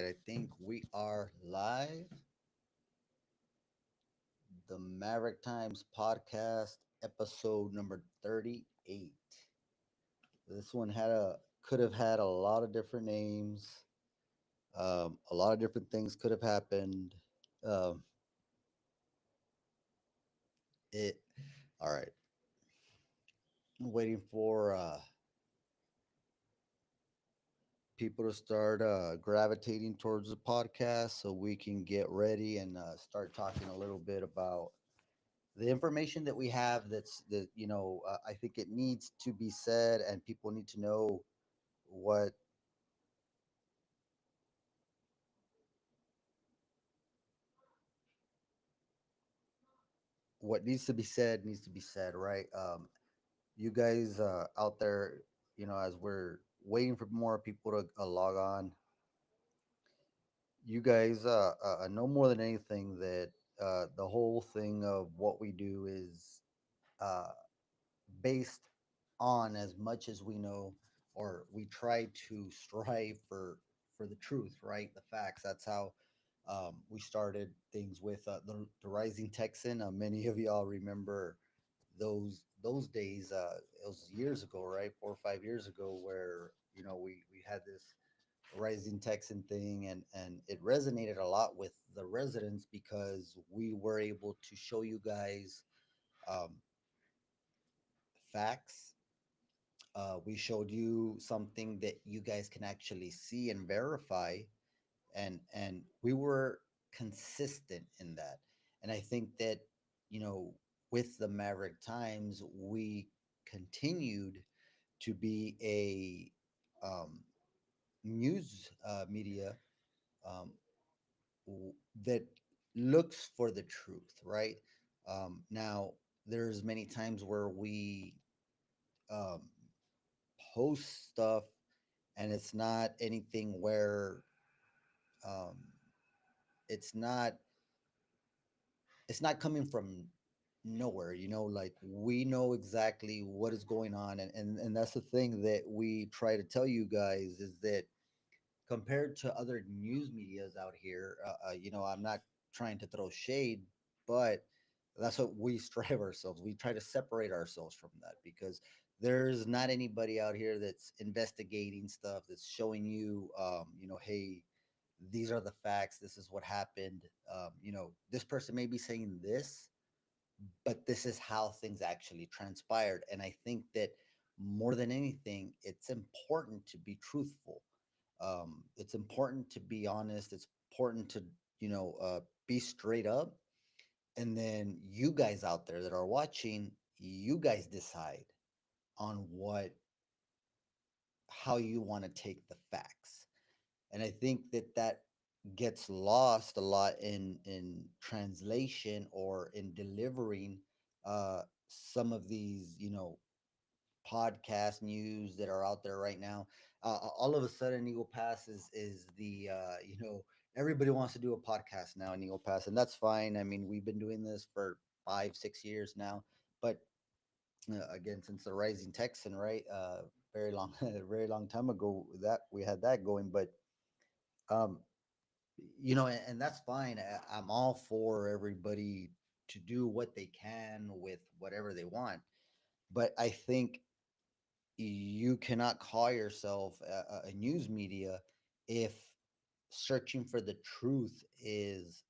I think we are live. The Maverick Times podcast, episode number 38. This one could have had a lot of different names. A lot of different things could have happened. Um, it. All right. I'm waiting for people to start gravitating towards the podcast so we can get ready and start talking a little bit about the information that we have I think it needs to be said and people need to know what what needs to be said, right? You guys out there, as we're waiting for more people to log on, you guys know more than anything that the whole thing of what we do is uh, based on as much as we know, or we try to strive for the truth, right? The facts. That's how we started things with the Rising Texan. Many of y'all remember those days. It was years ago, right? 4 or 5 years ago, where we had this Rising Texan thing, and it resonated a lot with the residents because we were able to show you guys um, facts. We showed you something that you guys can actually see and verify, and we were consistent in that. And I think that with the Maverick Times, we continued to be a news media um, that looks for the truth, right? Now, there's many times where we um, post stuff and it's not anything where um, it's not it's not coming from nowhere, like we know exactly what is going on, and that's the thing that we try to tell you guys is that compared to other news medias out here, I'm not trying to throw shade, but that's what we strive ourselves. We try to separate ourselves from that because there's not anybody out here that's investigating stuff, that's showing you, hey, these are the facts. This is what happened. This person may be saying this, but this is how things actually transpired. And I think that more than anything, it's important to be truthful. It's important to be honest. It's important to be straight up. And then you guys out there that are watching, you guys decide on what how you want to take the facts. And I think that that gets lost a lot in translation or in delivering some of these podcast news that are out there right now. All of a sudden, Eagle Pass is the everybody wants to do a podcast now in Eagle Pass, and that's fine. I mean, we've been doing this for 5 6 years now, but again, since the Rising Texan, right? Very long, very long time ago that we had that going, but um, and that's fine. I'm all for everybody to do what they can with whatever they want, but I think you cannot call yourself a news media if searching for the truth is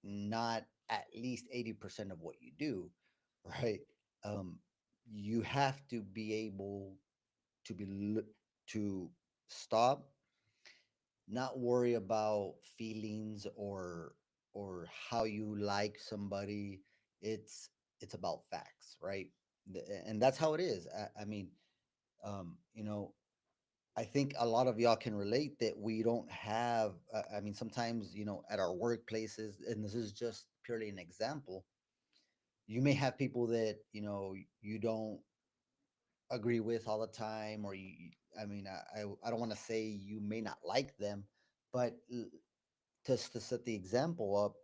not at least 80% of what you do, right? um, you have to be able to to stop, not worry about feelings or how you like somebody. It's about facts, right? And that's how it is. I mean, you know, I think a lot of y'all can relate that we don't have. I mean, sometimes at our workplaces, and this is just purely an example. You may have people that you don't agree with all the time, or I mean, I don't want to say you may not like them, but just to set the example up,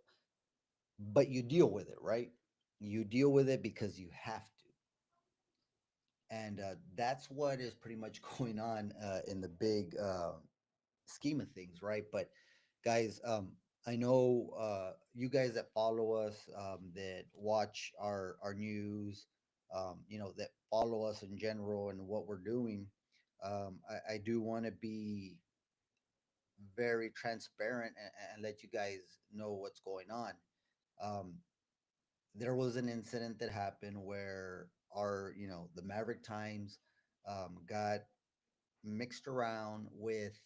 but you deal with it, right? You deal with it because you have to, and that's what is pretty much going on in the big scheme of things, right? But guys. I know you guys that follow us, that watch our news, that follow us in general and what we're doing. I do want to be very transparent and let you guys know what's going on. Um, there was an incident that happened where the Maverick Times got mixed around with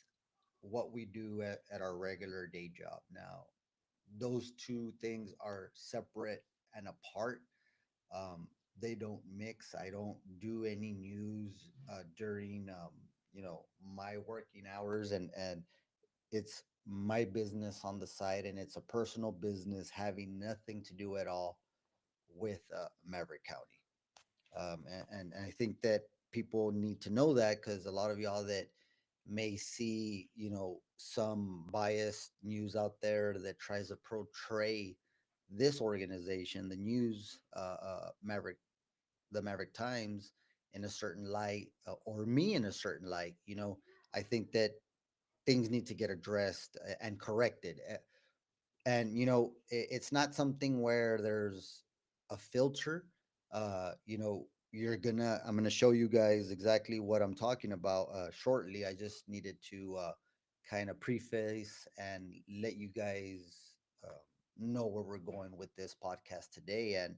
what we do at our regular day job. Now, those two things are separate and apart. Um, they don't mix. I don't do any news during my working hours, and it's my business on the side, and it's a personal business having nothing to do at all with Maverick County. And I think that people need to know that, because a lot of y'all that may see, some biased news out there that tries to portray this organization, the news, the Maverick Times, in a certain light, or me in a certain light. I think that things need to get addressed and corrected. And it's not something where there's a filter. I'm gonna show you guys exactly what I'm talking about shortly. I just needed to kind of preface and let you guys know where we're going with this podcast today. And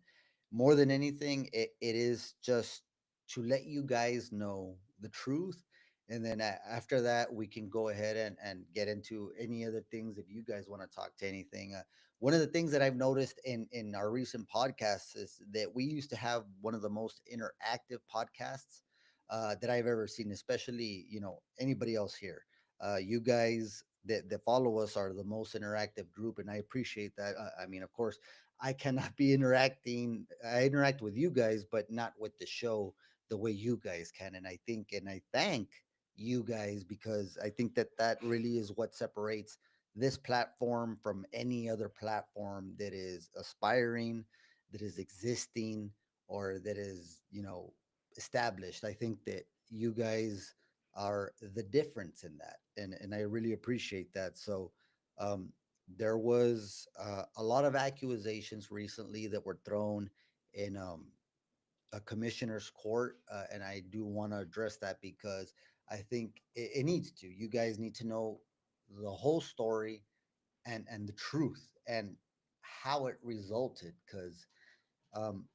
more than anything, it is just to let you guys know the truth. And then after that, we can go ahead and get into any other things if you guys want to talk to anything. One of the things that I've noticed in our recent podcasts is that we used to have one of the most interactive podcasts that I've ever seen, especially anybody else here. You guys that follow us are the most interactive group, and I appreciate that. I mean, of course, I cannot be interacting. I interact with you guys, but not with the show the way you guys can. And I think and I thank you guys, because I think that that really is what separates this platform from any other platform that is aspiring, that is existing, or that is, established. I think that you guys are the difference in that. And I really appreciate that. So, um, there was a lot of accusations recently that were thrown in a commissioner's court, and I do want to address that, because I think it needs to. You guys need to know the whole story and the truth and how it resulted, because um,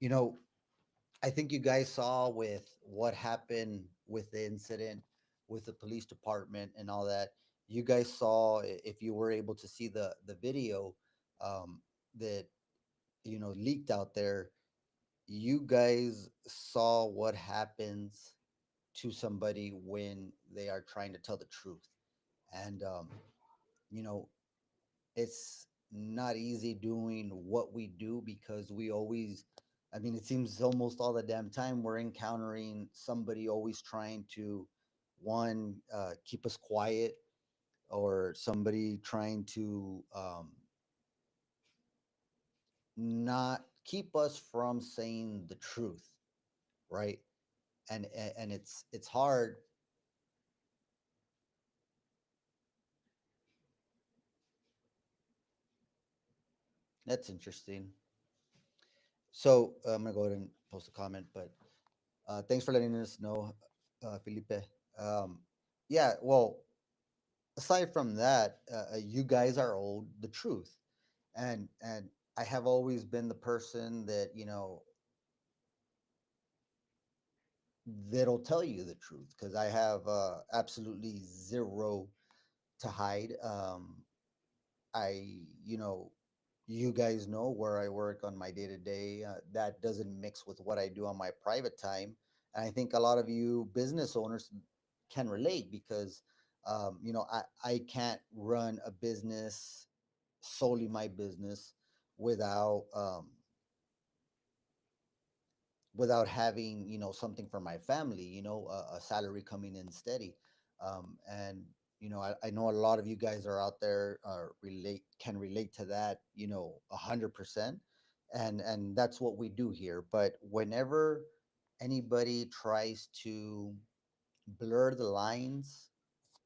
you know I think you guys saw with what happened with the incident with the police department and all that. You guys saw, if you were able to see the video that leaked out there. You guys saw what happens to somebody when they are trying to tell the truth. And you know it's not easy doing what we do, because we always, I mean, it seems almost all the damn time we're encountering somebody always trying to, one, keep us quiet, or somebody trying to not keep us from saying the truth, right? And it's hard. That's interesting. So I'm gonna go ahead and post a comment, but thanks for letting us know, Felipe. Um, yeah, well, aside from that, you guys are owed the truth, and I have always been the person that that'll tell you the truth, because I have absolutely zero to hide. I, you know, you guys know where I work on my day to day. That doesn't mix with what I do on my private time. And I think a lot of you business owners can relate, because, I can't run a business, solely my business, without without having something for my family, a salary coming in steady. And I know a lot of you guys are out there, can relate to that, 100%. And that's what we do here. But whenever anybody tries to blur the lines,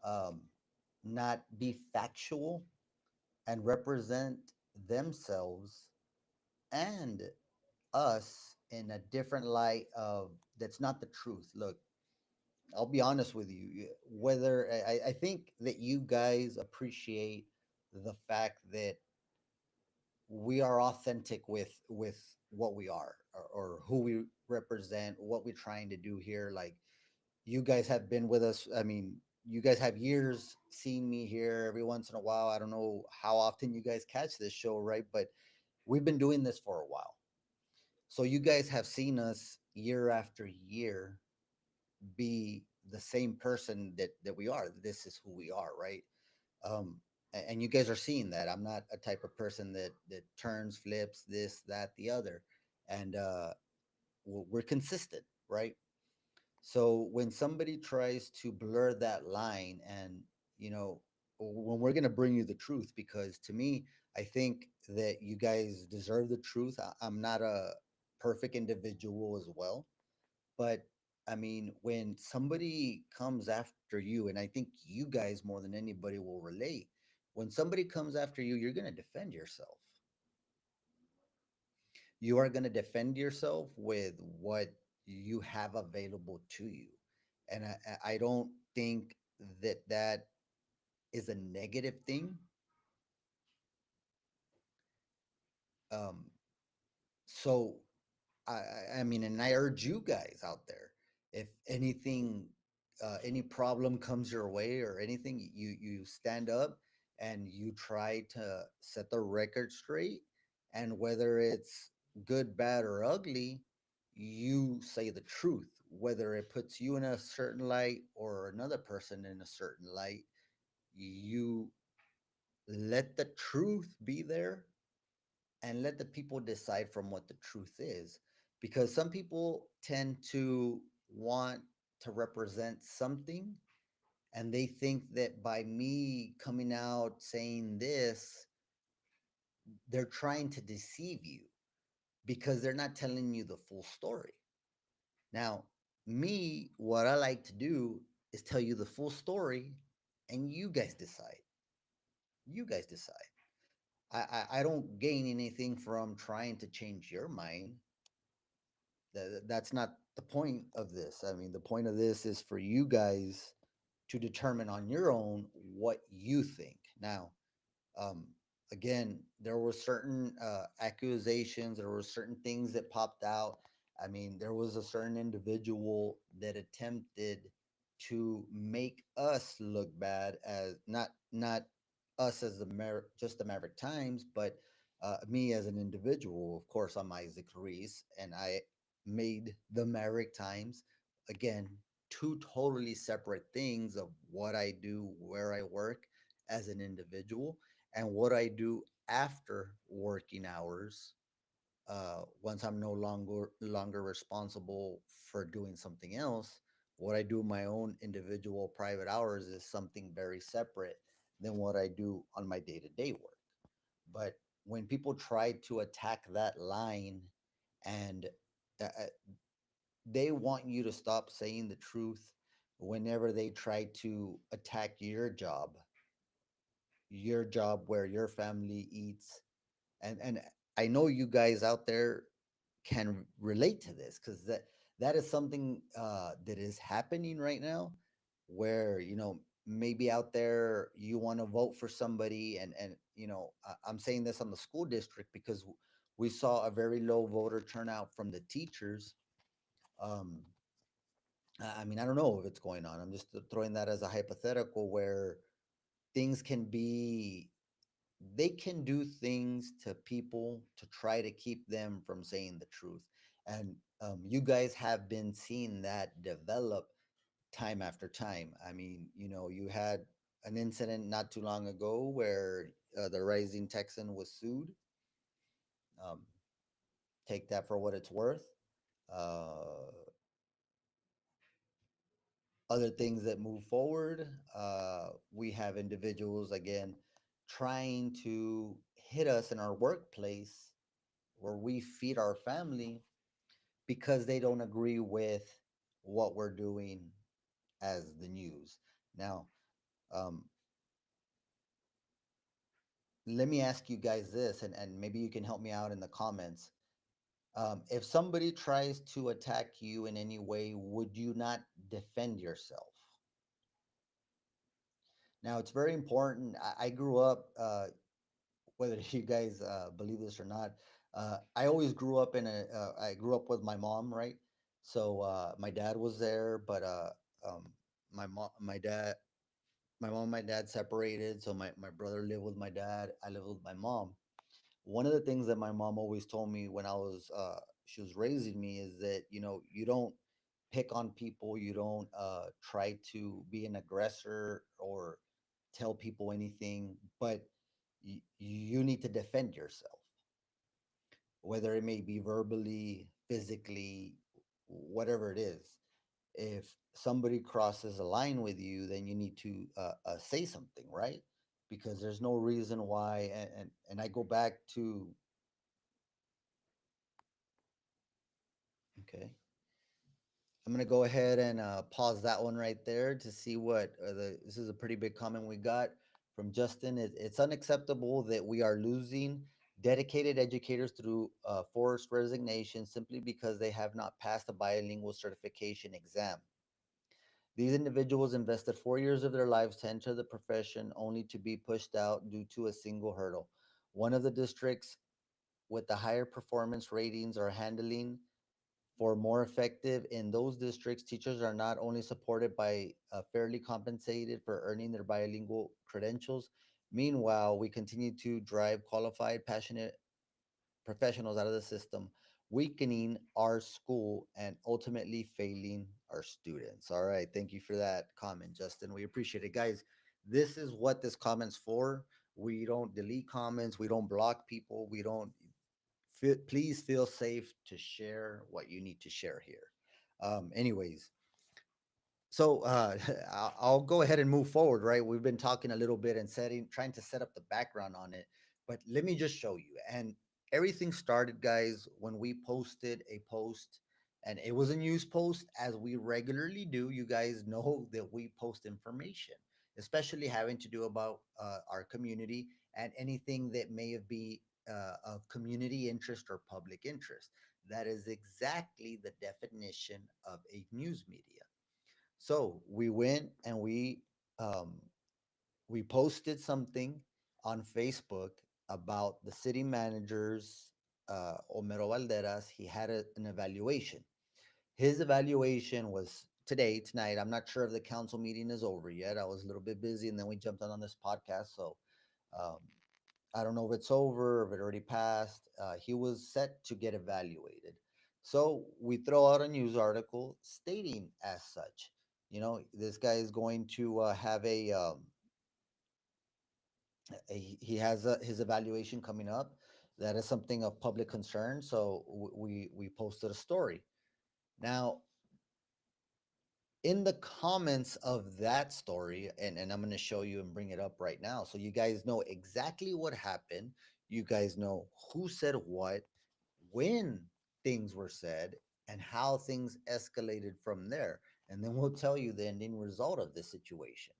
um, not be factual and represent themselves and us in a different light of that's not the truth. Look, I'll be honest with you. Whether I think that you guys appreciate the fact that we are authentic with what we are, or who we represent, what we're trying to do here. Like, you guys have been with us. I mean, you guys have years seeing me here every once in a while. I don't know how often you guys catch this show, right? But we've been doing this for a while. So you guys have seen us year after year be the same person that we are. This is who we are, right? And you guys are seeing that I'm not a type of person that turns, flips, this, that, the other. And we're consistent, right? So when somebody tries to blur that line, and you know, when we're going to bring you the truth, because to me, I think that you guys deserve the truth. I'm not a perfect individual as well, but I mean, when somebody comes after you, and I think you guys more than anybody will relate, when somebody comes after you, you're going to defend yourself. You are going to defend yourself with what you have available to you. And I don't think that that is a negative thing. Um, so I mean, and I urge you guys out there, if anything, any problem comes your way or anything, you stand up and you try to set the record straight. And whether it's good, bad, or ugly, you say the truth. Whether it puts you in a certain light or another person in a certain light, you let the truth be there and let the people decide from what the truth is, because some people tend to want to represent something, and they think that by me coming out saying this, they're trying to deceive you because they're not telling you the full story. Now, me, what I like to do is tell you the full story, and you guys decide. You guys decide. I don't gain anything from trying to change your mind. That's not the point of this. I mean, the point of this is for you guys to determine on your own what you think. Now, um, again, there were certain accusations, there were certain things that popped out. I mean, there was a certain individual that attempted to make us look bad, as not us as just the Maverick Times, but me as an individual. Of course, I'm Isaac Reese, and I made the Maverick Times. Again, two totally separate things of what I do, where I work as an individual, and what I do after working hours. Once I'm no longer responsible for doing something else, what I do in my own individual private hours is something very separate than what I do on my day to day work. But when people try to attack that line, and they want you to stop saying the truth whenever they try to attack your job where your family eats. And I know you guys out there can relate to this, because that is something that is happening right now, where maybe out there you want to vote for somebody, and I'm saying this on the school district because we saw a very low voter turnout from the teachers. um, I mean, I don't know if it's going on. I'm just throwing that as a hypothetical where things can be, they can do things to people to try to keep them from saying the truth. And you guys have been seeing that develop time after time. I mean, you had an incident not too long ago where the Rising Texan was sued. Um, take that for what it's worth. Uh, Other things that move forward, we have individuals again trying to hit us in our workplace where we feed our family because they don't agree with what we're doing as the news. Now, um, let me ask you guys this, and maybe you can help me out in the comments. If somebody tries to attack you in any way, would you not defend yourself? Now, it's very important. I grew up, whether you guys believe this or not, I always grew up I grew up with my mom, right? So my dad was there, but um, my mom and my dad separated. So my brother lived with my dad. I lived with my mom. One of the things that my mom always told me when she was raising me is that, you don't pick on people, you don't try to be an aggressor or tell people anything, but you need to defend yourself, whether it may be verbally, physically, whatever it is. If somebody crosses a line with you, then you need to say something, right? Because there's no reason why. And I go back to, okay, I'm going to go ahead and pause that one right there to see what this is a pretty big comment we got from Justin. It's unacceptable that we are losing dedicated educators through forced resignation simply because they have not passed a bilingual certification exam. These individuals invested 4 years of their lives to enter the profession only to be pushed out due to a single hurdle. One of the districts with the higher performance ratings are handling for more effective. In those districts, teachers are not only supported by fairly compensated for earning their bilingual credentials. Meanwhile, we continue to drive qualified, passionate professionals out of the system, weakening our school and ultimately failing our students. All right. Thank you for that comment, Justin. We appreciate it. Guys, this is what this comment's for. We don't delete comments, we don't block people, we don't please feel safe to share what you need to share here. Anyways, so I'll go ahead and move forward, right? We've been talking a little bit and trying to set up the background on it, but let me just show you. And everything started, guys, when we posted a post, and it was a news post, as we regularly do. You guys know that we post information, especially having to do about our community and anything that may have be of community interest or public interest. That is exactly the definition of a news media. So we went and um, we posted something on Facebook about the city manager's Homero Valderas. He had an evaluation. His evaluation was tonight. I'm not sure if the council meeting is over yet. I was a little bit busy, and then we jumped on this podcast. So um, I don't know if it's over, if it already passed. He was set to get evaluated. So we throw out a news article stating as such. This guy is going to have he has his evaluation coming up. That is something of public concern. So we posted a story. Now, in the comments of that story, and I'm going to show you and bring it up right now so you guys know exactly what happened. You guys know who said what, when things were said, and how things escalated from there. And then we'll tell you the ending result of this situation.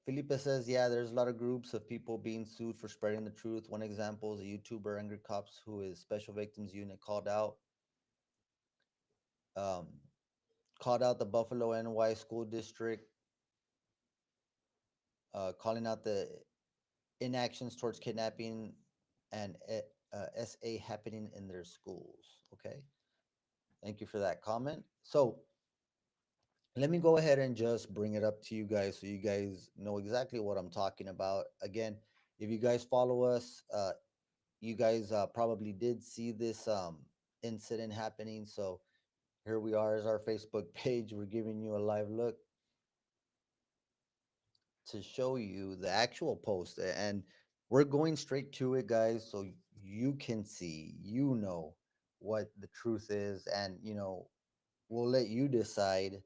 Felipe says, yeah, there's a lot of groups of people being sued for spreading the truth. One example is a YouTuber, Angry Cops, who is Special Victims Unit, um, called out the Buffalo NY school district, calling out the inactions towards kidnapping and SA happening in their schools. Okay, thank you for that comment. So let me go ahead and just bring it up to you guys so you guys know exactly what I'm talking about. Again, if you guys follow us, you guys probably did see this incident happening. So here we are as our Facebook page. We're giving you a live look to show you the actual post, and we're going straight to it, guys, so you can see, what the truth is, and we'll let you decide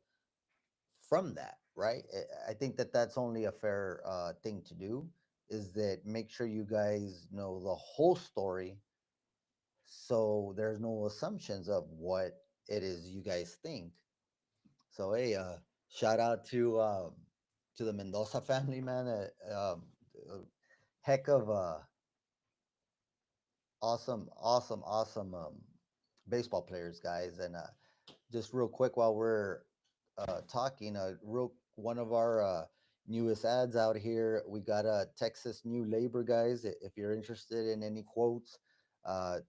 from that, right? I think that that's only a fair thing to do, is that make sure you guys know the whole story, so there's no assumptions of what it is you guys think. So hey, Shout out to the Mendoza family, man. Uh, heck of awesome baseball players, guys. And just real quick while we're talking, real one of our newest ads out here. We got a Texas New Labor, guys. If you're interested in any quotes,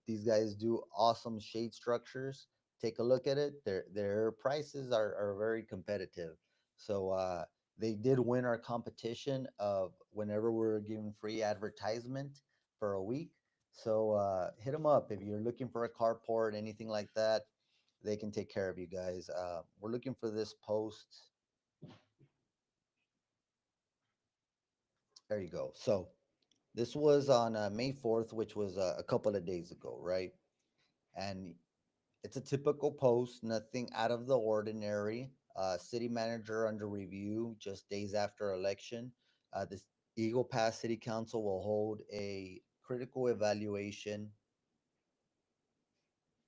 these guys do awesome shade structures. Take a look at it. Their prices are very competitive. So they did win our competition of whenever we're giving free advertisement for a week. So hit them up if you're looking for a carport, anything like that. They can take care of you guys. We're looking for this post. There you go. So this was on May 4th, which was a couple of days ago, right? And it's a typical post, nothing out of the ordinary. City manager under review just days after election. This Eagle Pass City Council will hold a critical evaluation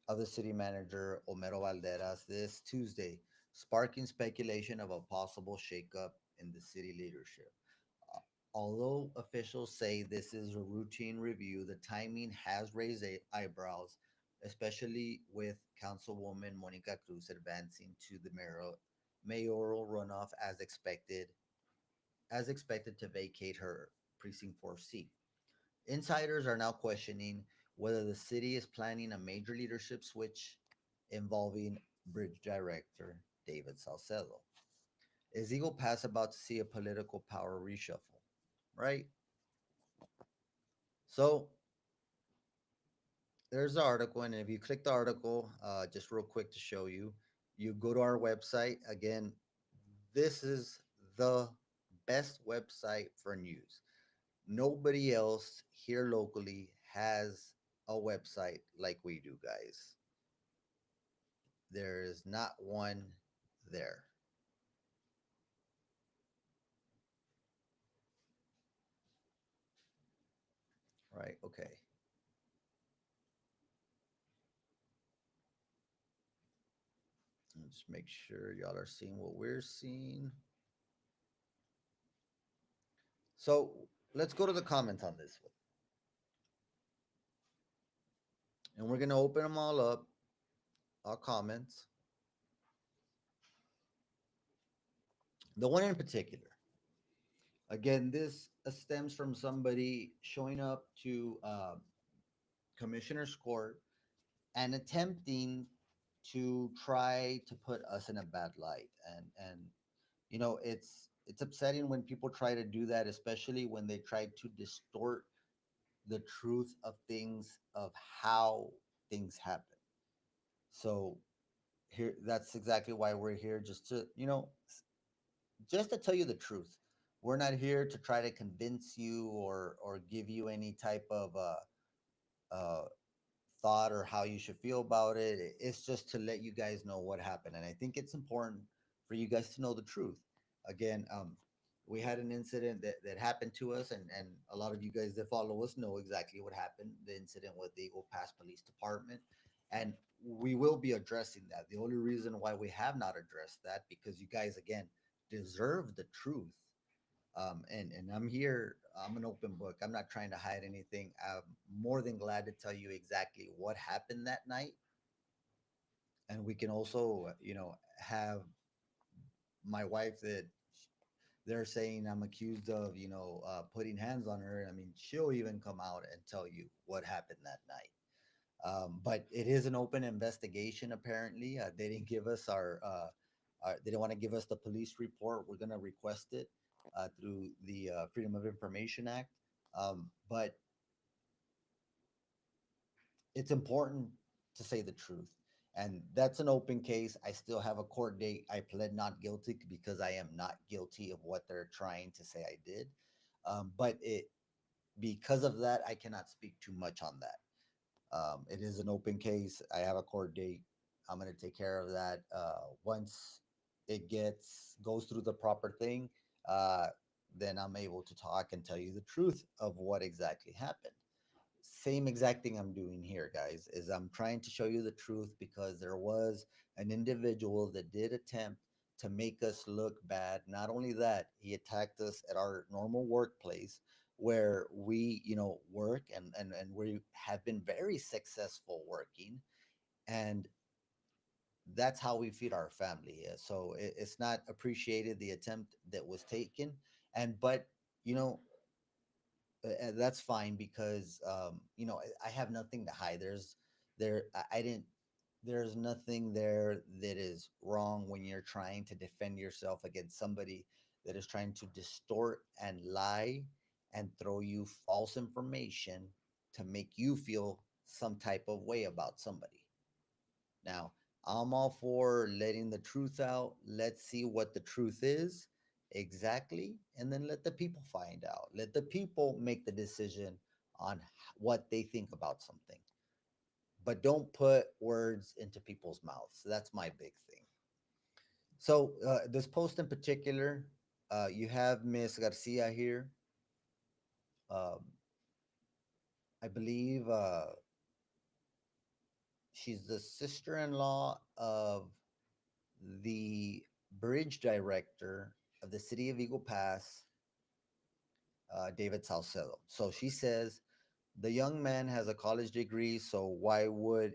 of the city manager Homero Valderas this Tuesday, sparking speculation of a possible shakeup in the city leadership. Uh, Although officials say this is a routine review, the timing has raised eyebrows, especially with Councilwoman Monica Cruz advancing to the mayoral runoff as expected to vacate her precinct 4 seat. Insiders are now questioning whether the city is planning a major leadership switch involving bridge director David Salcedo. Is Eagle Pass about to see a political power reshuffle? Right? So there's the article, and if you click the article, just real quick to show you, you go to our website. Again, this is the best website for news. Nobody else here locally has a website like we do, guys. There is not one there. Right? Okay. Let's make sure y'all are seeing what we're seeing. So let's go to the comments on this one. And we're going to open them all up, all comments. The one in particular. Again, this stems from somebody showing up to Commissioner's Court and attempting to try to put us in a bad light. And it's upsetting when people try to do that, especially when they try to distort the truth of things, of how things happen. So here, that's exactly why we're here, just to just to tell you the truth. We're not here to try to convince you or give you any type of uh thought or how you should feel about it. It's just to let you guys know what happened, and I think it's important for you guys to know the truth. Again, we had an incident that happened to us, and a lot of you guys that follow us know exactly what happened. The incident with the Eagle Pass Police Department, and we will be addressing that. The only reason why we have not addressed that because you guys again deserve the truth. And I'm here. I'm an open book. I'm not trying to hide anything. I'm more than glad to tell you exactly what happened that night, and we can also, have my wife that they're saying I'm accused of, putting hands on her. I mean, she'll even come out and tell you what happened that night. But it is an open investigation. Apparently, they didn't give us they didn't want to give us the police report. We're gonna request it through the Freedom of Information Act. But it's important to say the truth, and that's an open case. I still have a court date. I pled not guilty because I am not guilty of what they're trying to say I did. But it because of that, I cannot speak too much on that. It is an open case. I have a court date. I'm going to take care of that once it gets goes through the proper thing. Uh, then I'm able to talk and tell you the truth of what exactly happened. Same exact thing I'm doing here, guys. Is I'm trying to show you the truth because there was an individual that did attempt to make us look bad. Not only that, he attacked us at our normal workplace where we, work and we have been very successful working. And that's how we feed our family. So it's not appreciated the attempt that was taken. And but you know that's fine because I have nothing to hide. I didn't. There's nothing there that is wrong when you're trying to defend yourself against somebody that is trying to distort and lie and throw you false information to make you feel some type of way about somebody. Now, I'm all for letting the truth out. Let's see what the truth is exactly, and then let the people find out. Let the people make the decision on what they think about something. But don't put words into people's mouths. That's my big thing. So, this post in particular, you have Miss Garcia here. Um, I believe she's the sister in law of the bridge director of the city of Eagle Pass, David Salcedo. So she says the young man has a college degree, so why would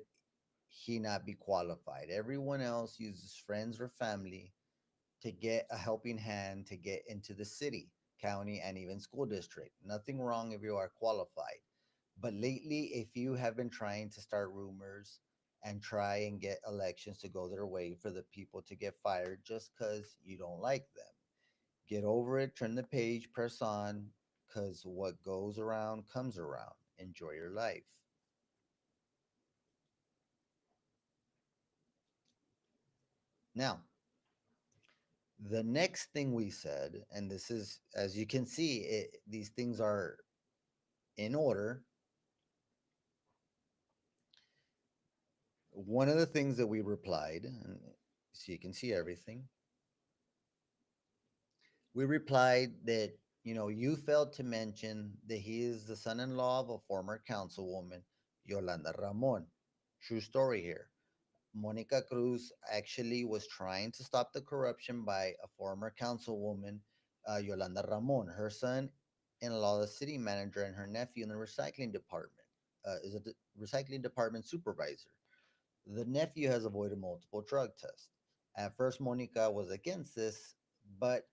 he not be qualified? Everyone else uses friends or family to get a helping hand to get into the city, county, and even school district. Nothing wrong if you are qualified. But lately, if you have been trying to start rumors and try and get elections to go their way for the people to get fired just because you don't like them, get over it, turn the page, press on, because what goes around comes around. Enjoy your life. Now, the next thing we said, and this is, as you can see, these things are in order. One of the things that we replied, and so you can see everything, we replied that, you failed to mention that he is the son in law of a former councilwoman, Yolanda Ramon. True story here. Monica Cruz actually was trying to stop the corruption by a former councilwoman, Yolanda Ramon. Her son in law, the city manager, and her nephew in the recycling department, is a recycling department supervisor. The nephew has avoided multiple drug tests. At first, Monica was against this, but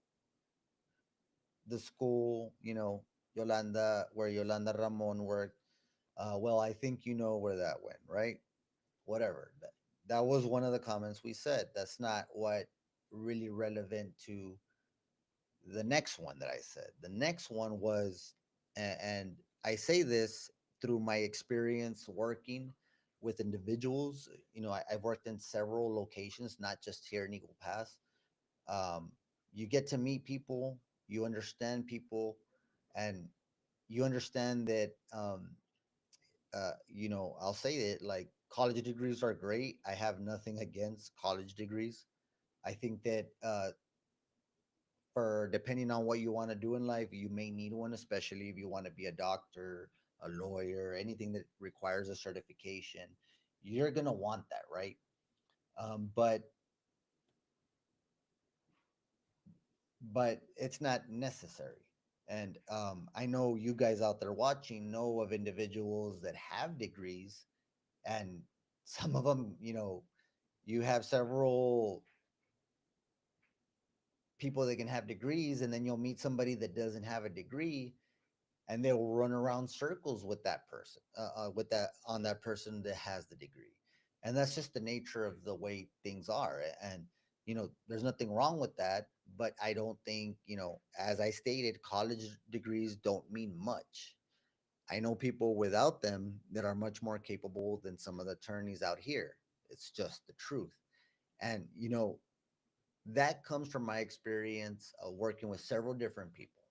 the school, where Yolanda Ramon worked, well, I think you know where that went, right? Whatever. That was one of the comments we said. That's not what really relevant to the next one that I said. The next one was, and I say this through my experience working with individuals. I've worked in several locations, not just here in Eagle Pass. Um, you get to meet people, you understand people, and you understand that I'll say it like college degrees are great. I have nothing against college degrees. I think that for depending on what you want to do in life, you may need one, especially if you want to be a doctor, a lawyer, anything that requires a certification. You're gonna want that, right? But it's not necessary. And I know you guys out there watching know of individuals that have degrees, and some of them, you have several people that can have degrees, and then you'll meet somebody that doesn't have a degree, and they will run around circles with that person, with that on that person that has the degree. And that's just the nature of the way things are. And there's nothing wrong with that, but I don't think, as I stated, college degrees don't mean much. I know people without them that are much more capable than some of the attorneys out here. It's just the truth. And that comes from my experience working with several different people.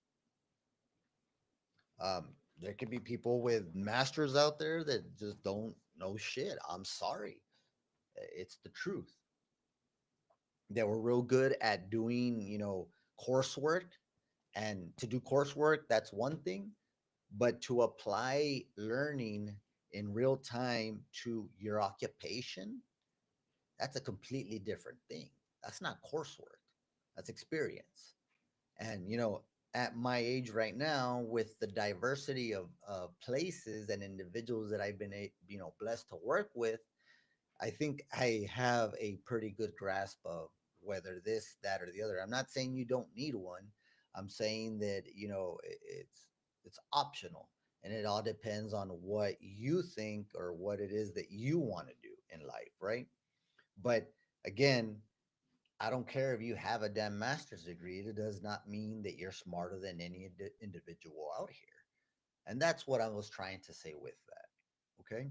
There could be people with masters out there that just don't know shit. I'm sorry. It's the truth. They were real good at doing, coursework. And to do coursework, that's one thing. But to apply learning in real time to your occupation, that's a completely different thing. That's not coursework. That's experience. And at my age right now, with the diversity of places and individuals that I've been blessed to work with, I think I have a pretty good grasp of whether this, that, or the other. I'm not saying you don't need one. I'm saying that it's optional, and it all depends on what you think or what it is that you want to do in life, right? But again, I don't care if you have a damn master's degree. It does not mean that you're smarter than any individual out here. And that's what I was trying to say with that. Okay.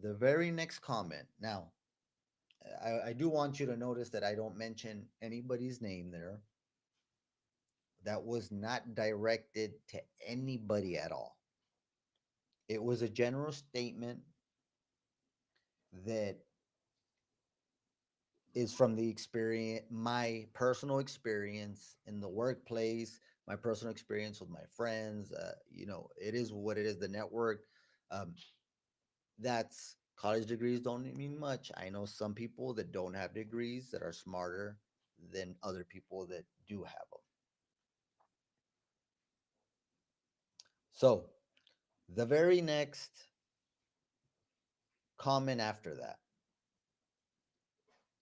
The very next comment. Now, I do want you to notice that I don't mention anybody's name there. That was not directed to anybody at all. It was a general statement that is from the experience, my personal experience in the workplace, my personal experience with my friends. It is what it is. The network, um, that's college degrees don't mean much. I know some people that don't have degrees that are smarter than other people that do have them. So the very next comment after that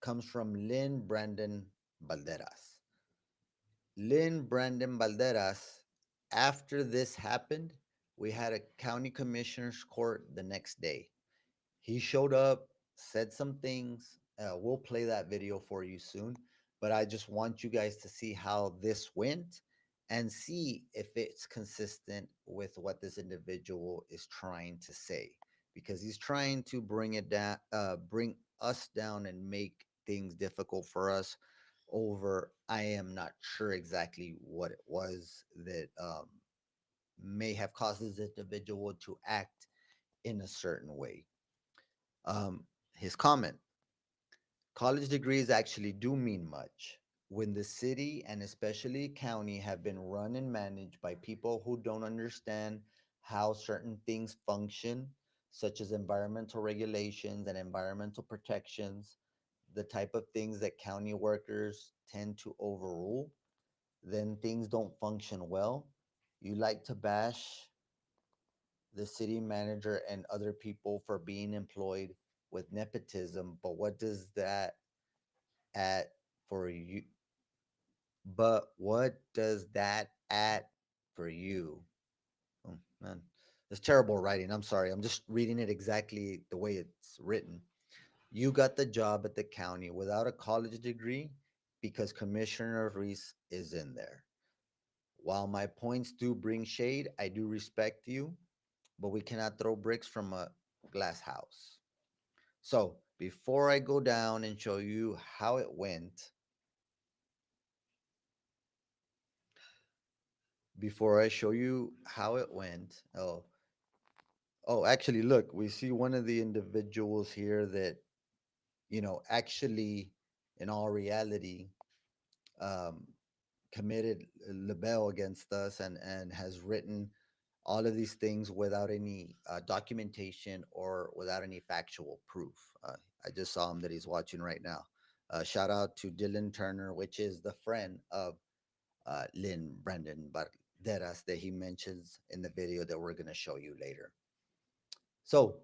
comes from Lynn Brandon Balderas. Lynn Brandon Balderas, after this happened, we had a county commissioner's court the next day. He showed up, said some things. We'll play that video for you soon, but I just want you guys to see how this went and see if it's consistent with what this individual is trying to say, because he's trying to bring it down, bring us down, and make things difficult for us. Over, I am not sure exactly what it was that may have caused this individual to act in a certain way. His comment: college degrees actually do mean much. When the city and especially county have been run and managed by people who don't understand how certain things function, such as environmental regulations and environmental protections, the type of things that county workers tend to overrule, then things don't function well. You like to bash the city manager and other people for being employed with nepotism, but what does that add for you? But what does that add for you? Oh, man, it's terrible writing. I'm sorry. I'm just reading it exactly the way it's written. You got the job at the county without a college degree because Commissioner Reese is in there. While my points do bring shade, I do respect you, but we cannot throw bricks from a glass house. So before I go down and show you how it went, before I show you how it went, actually, look, we see one of the individuals here that, actually, in all reality, um, committed libel against us and has written all of these things without any documentation or without any factual proof. I just saw him that he's watching right now. Shout out to Dylan Turner, which is the friend of Lynn Brendan Barderas that he mentions in the video that we're going to show you later. So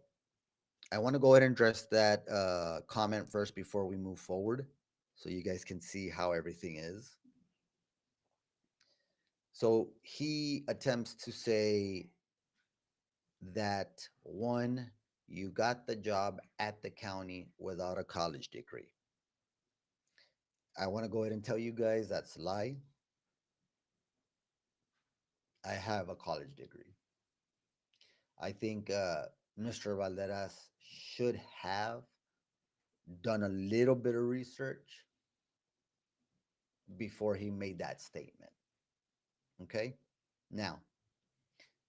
I want to go ahead and address that comment first before we move forward so you guys can see how everything is. So he attempts to say that one, you got the job at the county without a college degree. I want to go ahead and tell you guys that's a lie. I have a college degree. I think Mr. Valderas should have done a little bit of research before he made that statement. Okay. Now,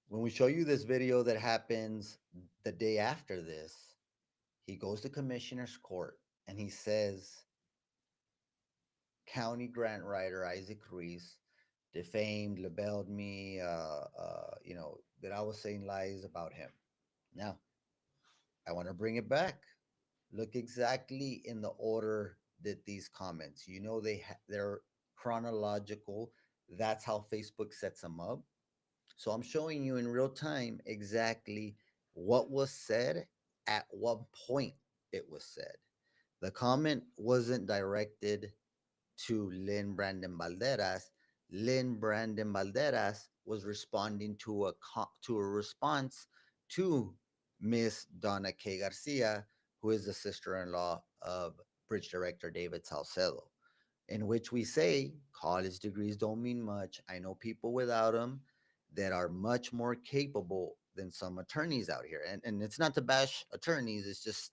when we show you this video that happens the day after this, he goes to commissioner's court and he says county grant writer Isaac Ruiz defamed, libeled me, that I was saying lies about him. Now, I want to bring it back. Look exactly in the order that these comments, they're chronological. That's how Facebook sets them up. So I'm showing you in real time exactly what was said at what point it was said. The comment wasn't directed to Lynn Brandon Balderas. Lynn Brandon Balderas was responding to to a response to Miss Donna K. Garcia, who is the sister-in-law of Bridge Director David Salcedo, in which we say college degrees don't mean much. I know people without them that are much more capable than some attorneys out here. And it's not to bash attorneys, it's just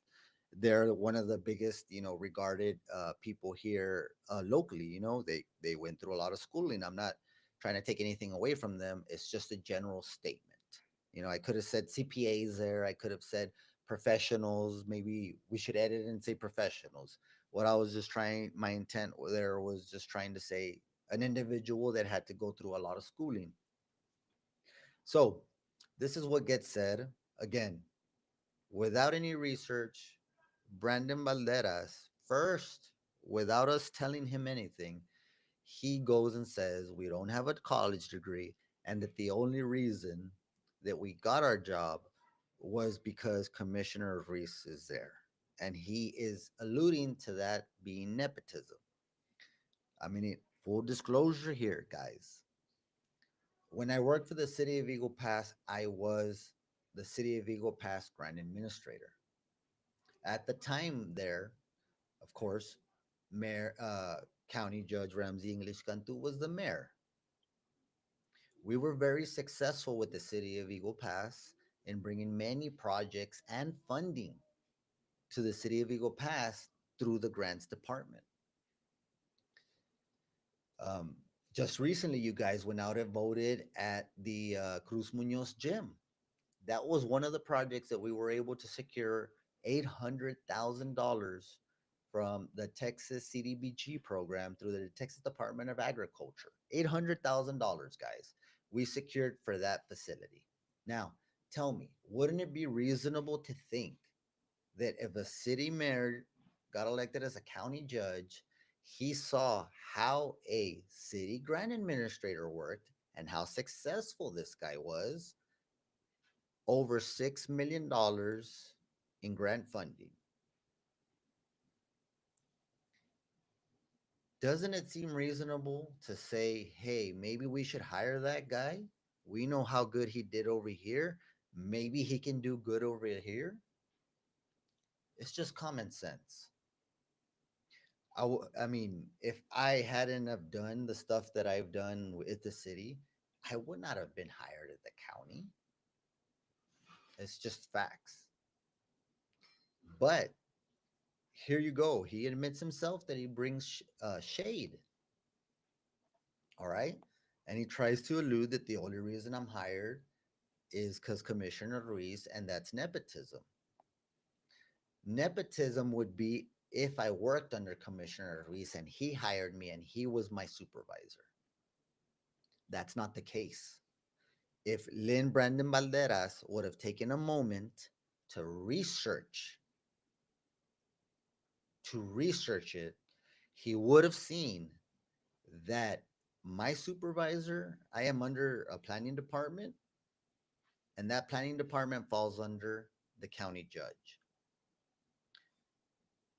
they're one of the biggest, regarded people here locally. They went through a lot of schooling. I'm not trying to take anything away from them. It's just a general statement. I could have said CPAs there. I could have said professionals. Maybe we should edit and say professionals. What I was just trying, my intent there was just trying to say an individual that had to go through a lot of schooling. So this is what gets said again without any research. Brandon Valderas, first, without us telling him anything, he goes and says we don't have a college degree and that the only reason that we got our job was because Commissioner Reese is there. And he is alluding to that being nepotism. I mean, full disclosure here, guys. When I worked for the city of Eagle Pass, I was the city of Eagle Pass grant administrator. At the time, there, of course, Mayor County Judge Ramsey English Cantu was the mayor. We were very successful with the city of Eagle Pass in bringing many projects and funding to the city of Eagle Pass through the grants department. Um, just recently, you guys went out and voted at the Cruz Munoz gym. That was one of the projects that we were able to secure $800,000 from the Texas CDBG program through the Texas Department of Agriculture. $800,000, guys, we secured for that facility. Now, tell me, wouldn't it be reasonable to think that if a city mayor got elected as a county judge, he saw how a city grant administrator worked and how successful this guy was, over $6 million in grant funding. Doesn't it seem reasonable to say, hey, maybe we should hire that guy? We know how good he did over here. Maybe he can do good over here. It's just common sense. I mean, if I hadn't have done the stuff that I've done at the city, I would not have been hired at the county. It's just facts. But here you go. He admits himself that he brings shade. All right. And he tries to allude that the only reason I'm hired is because Commissioner Ruiz, and that's nepotism. Nepotism would be if I worked under Commissioner Ruiz and he hired me and he was my supervisor. That's not the case. If Lynn Brandon Valderas would have taken a moment to research it, he would have seen that my supervisor, I am under a planning department, and that planning department falls under the county judge.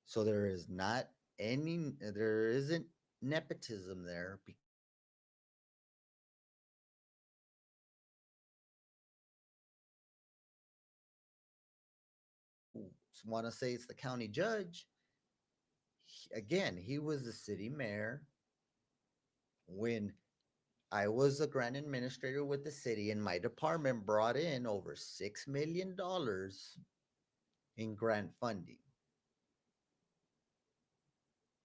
So there isn't nepotism there because want to say it's the county judge. Again, he was the city mayor when I was a grant administrator with the city, and my department brought in over $6 million in grant funding.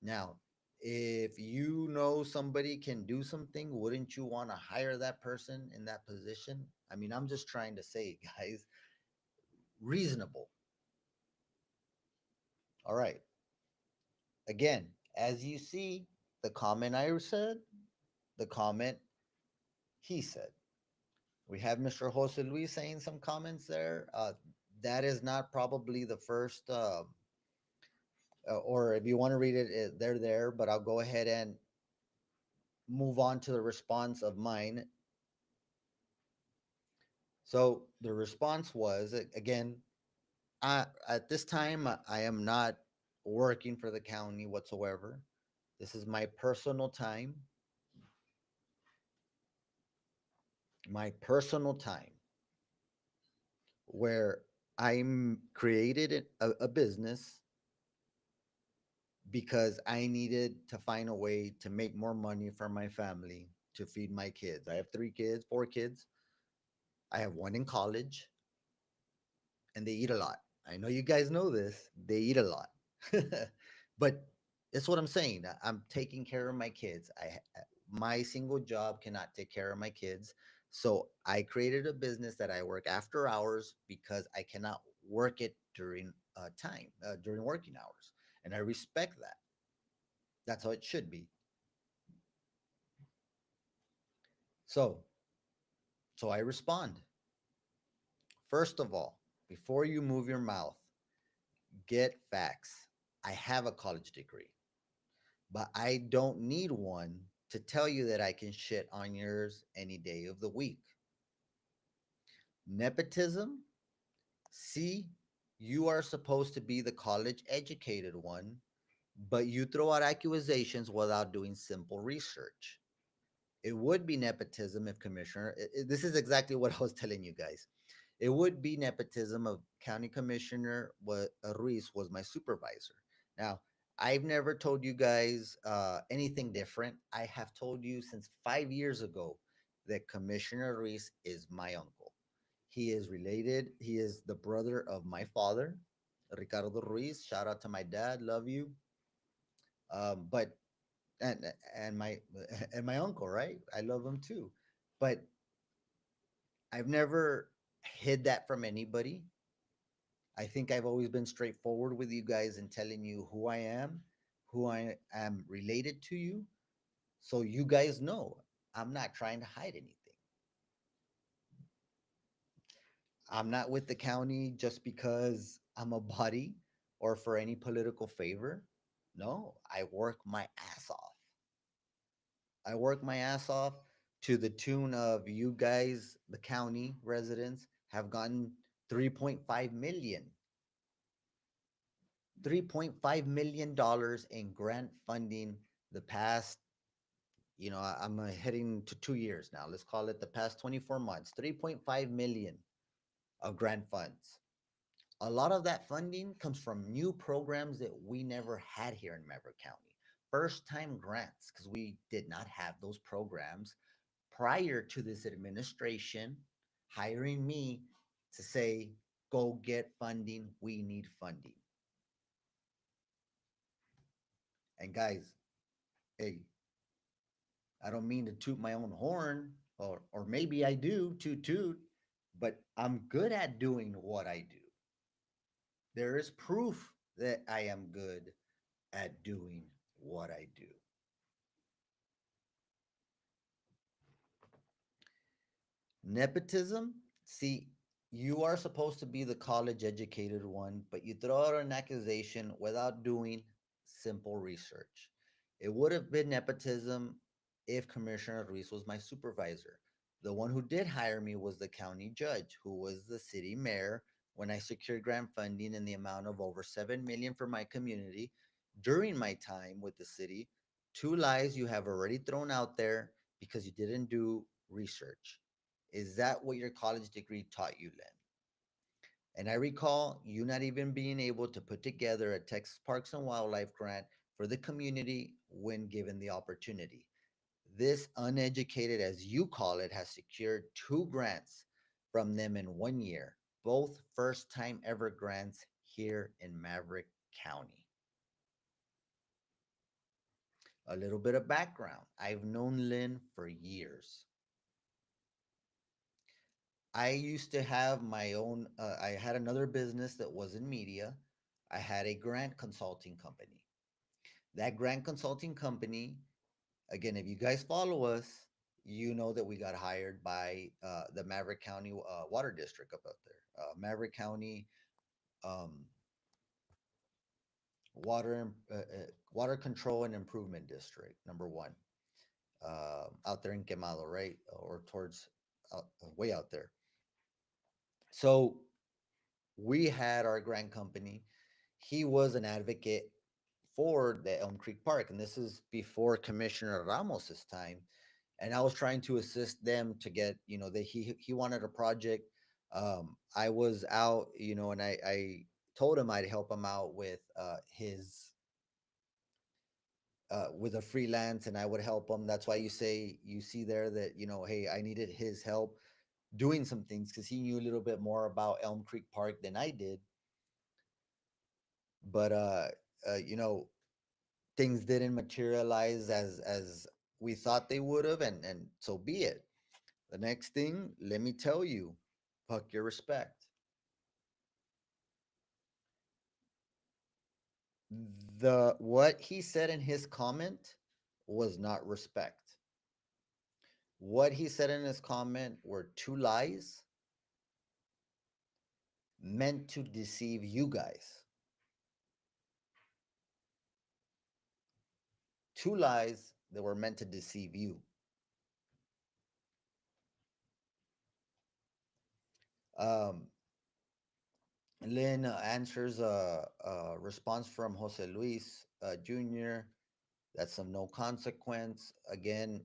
Now, if you know somebody can do something, wouldn't you want to hire that person in that position? I mean, I'm just trying to say, guys, reasonable. All right. Again, as you see, the comment I said, the comment he said. We have Mr. Jose Luis saying some comments there. That is not probably the first, or if you want to read it, they're there, but I'll go ahead and move on to the response of mine. So the response was again, at this time, I am not working for the county whatsoever. This is my personal time where I'm created a business because I needed to find a way to make more money for my family to feed my kids. I have 3 kids, 4 kids. I have one in college, and they eat a lot. I know you guys know this. They eat a lot. But that's what I'm saying. I'm taking care of my kids. My single job cannot take care of my kids. So I created a business that I work after hours because I cannot work it during during working hours. And I respect that. That's how it should be. So, so I respond. First of all, before you move your mouth, get facts. I have a college degree, but I don't need one to tell you that I can shit on yours any day of the week. Nepotism, see, you are supposed to be the college educated one, but you throw out accusations without doing simple research. It would be nepotism if commissioner, this is exactly what I was telling you guys. It would be nepotism of County Commissioner Ruiz was my supervisor. Now, I've never told you guys anything different. I have told you since 5 years ago that Commissioner Ruiz is my uncle. He is related. He is the brother of my father, Ricardo Ruiz. Shout out to my dad. Love you. But and and my and my uncle, right? I love him too. But I've never hid that from anybody. I think I've always been straightforward with you guys and telling you who I am related to you. So you guys know I'm not trying to hide anything. I'm not with the county just because I'm a body or for any political favor. No, I work my ass off. I work my ass off to the tune of you guys, the county residents, have gotten 3.5 million. $3.5 million in grant funding the past, I'm heading to 2 years now. Let's call it the past 24 months. 3.5 million of grant funds. A lot of that funding comes from new programs that we never had here in Maverick County. First time grants, because we did not have those programs prior to this administration hiring me to say, go get funding. We need funding. And guys, hey, I don't mean to toot my own horn, or maybe I do toot toot, but I'm good at doing what I do. There is proof that I am good at doing what I do. Nepotism, see, you are supposed to be the college educated one, but you throw out an accusation without doing simple research. It would have been nepotism if Commissioner Ruiz was my supervisor. The one who did hire me was the county judge, who was the city mayor when I secured grant funding in the amount of over 7 million for my community during my time with the city. Two lies you have already thrown out there because you didn't do research. Is that what your college degree taught you, Len? And I recall you not even being able to put together a Texas Parks and Wildlife grant for the community when given the opportunity. This uneducated, as you call it, has secured 2 grants from them in 1 year, both first time ever grants here in Maverick County. A little bit of background. I've known Lynn for years. I used to have my own, I had another business that was in media. I had a grant consulting company. That grant consulting company, again, if you guys follow us, you know that we got hired by the Maverick County Water District up there. Maverick County um, Water Water Control and Improvement District, number one. out there in Quemado, right? Or towards way out there. So we had our grant company. He was an advocate for the Elm Creek Park, and this is before Commissioner Ramos's time. And I was trying to assist them to get, that he wanted a project. I was out, and I told him I'd help him out with his with a freelance, and I would help him. That's why you see there that, hey, I needed his help doing some things because he knew a little bit more about Elm Creek Park than I did. But things didn't materialize as we thought they would have, and so be it. The next thing, let me tell you, fuck your respect. The What he said in his comment was not respect. What he said in his comment were two lies meant to deceive you guys. Two lies that were meant to deceive you. Um, Lynn answers a response from Jose Luis Jr. That's of no consequence. Again,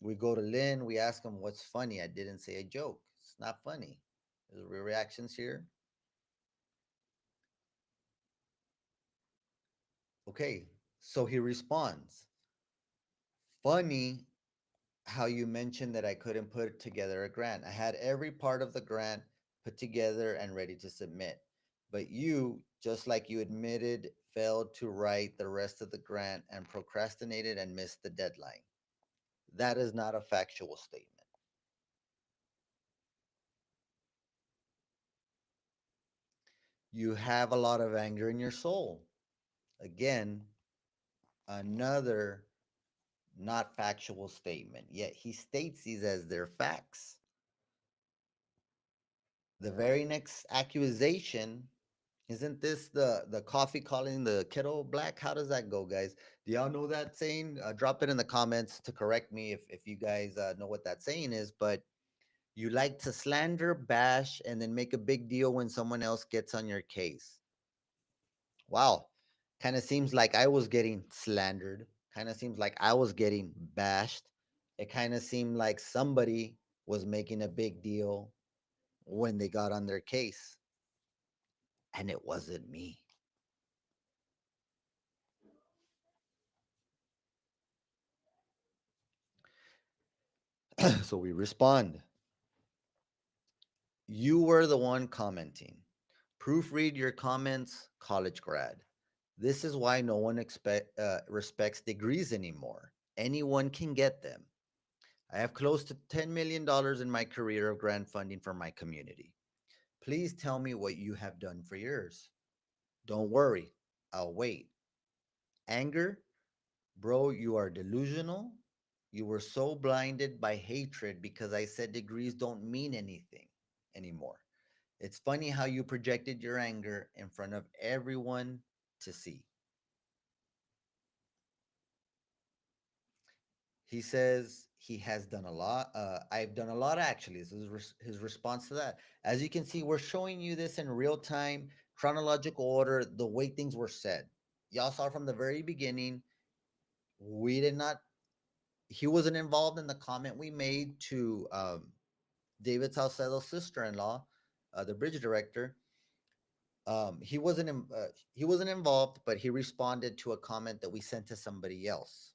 we go to Lynn. We ask him, "What's funny?" I didn't say a joke. It's not funny. There's reactions here. Okay, so he responds, "Funny how you mentioned that I couldn't put together a grant. I had every part of the grant put together and ready to submit. But you, just like you admitted, failed to write the rest of the grant and procrastinated and missed the deadline. That is not a factual statement. You have a lot of anger in your soul." Again, another not factual statement, yet he states these as their facts. The very next accusation, isn't this the coffee calling the kettle black? How does that go, guys? Do y'all know that saying? Drop it in the comments to correct me if you guys know what that saying is. But you like to slander, bash, and then make a big deal when someone else gets on your case. Wow. Kind of seems like I was getting slandered. Kind of seems like I was getting bashed. It kind of seemed like somebody was making a big deal when they got on their case, and it wasn't me. So we respond. You were the one commenting. Proofread your comments, college grad. This is why no one respects degrees anymore. Anyone can get them. I have close to $10 million in my career of grant funding for my community. Please tell me what you have done for yours. Don't worry, I'll wait. Anger? Bro, you are delusional. You were so blinded by hatred because I said degrees don't mean anything anymore. It's funny how you projected your anger in front of everyone to see. He says he has done a lot. I've done a lot actually. This is his response to that. As you can see, we're showing you this in real time, chronological order, the way things were said. Y'all saw from the very beginning. We did not. He wasn't involved in the comment we made to David Salcedo's sister-in-law, the bridge director. He wasn't involved, but he responded to a comment that we sent to somebody else,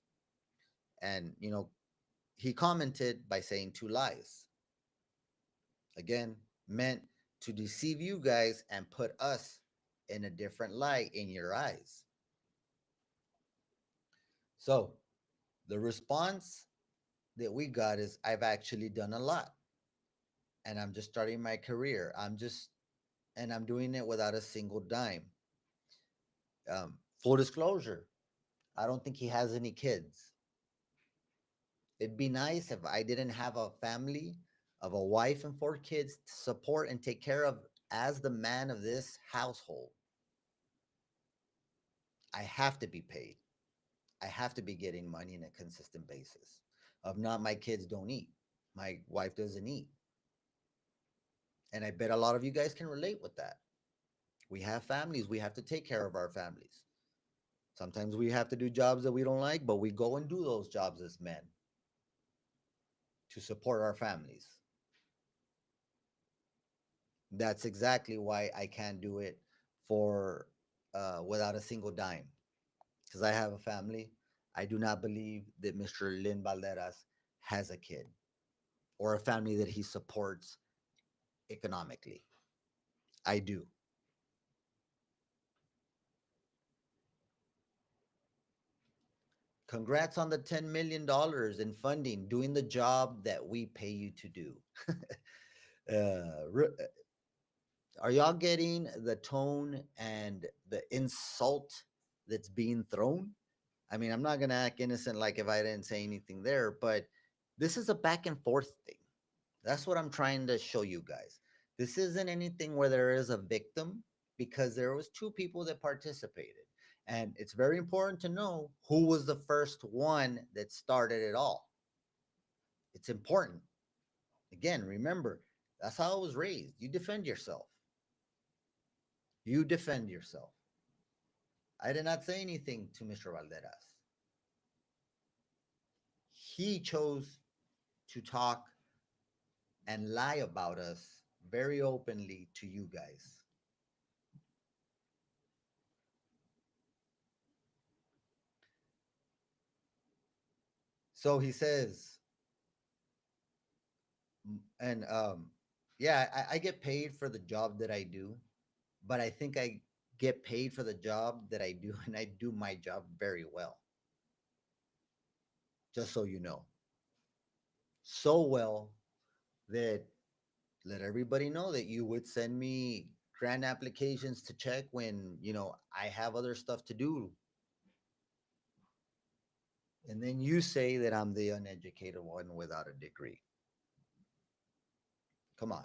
and he commented by saying two lies. Again, meant to deceive you guys and put us in a different light in your eyes. So the response that we got is, I've actually done a lot, and I'm just starting my career. And I'm doing it without a single dime. Full disclosure, I don't think he has any kids. It'd be nice if I didn't have a family of a wife and four kids to support and take care of as the man of this household. I have to be paid. I have to be getting money on a consistent basis. Of not, my kids don't eat, my wife doesn't eat. And I bet a lot of you guys can relate with that. We have families, we have to take care of our families. Sometimes we have to do jobs that we don't like, but we go and do those jobs as men to support our families. That's exactly why I can't do it for without a single dime, because I have a family. I do not believe that Mr. Lynn Valderas has a kid or a family that he supports economically. I do. Congrats on the $10 million in funding, doing the job that we pay you to do. uh, are y'all getting the tone and the insult that's being thrown? I mean, I'm not going to act innocent like if I didn't say anything there, but this is a back and forth thing. That's what I'm trying to show you guys. This isn't anything where there is a victim, because there was two people that participated. And it's very important to know who was the first one that started it all. It's important. Again, remember, that's how I was raised. You defend yourself. You defend yourself. I did not say anything to Mr. Valderas. He chose to talk and lie about us very openly to you guys. So he says, and yeah, I get paid for the job that I do, but I think I get paid for the job that I do, and I do my job very well. Just so you know, so well that let everybody know that you would send me grant applications to check when I have other stuff to do, and then you say that I'm the uneducated one without a degree. Come on,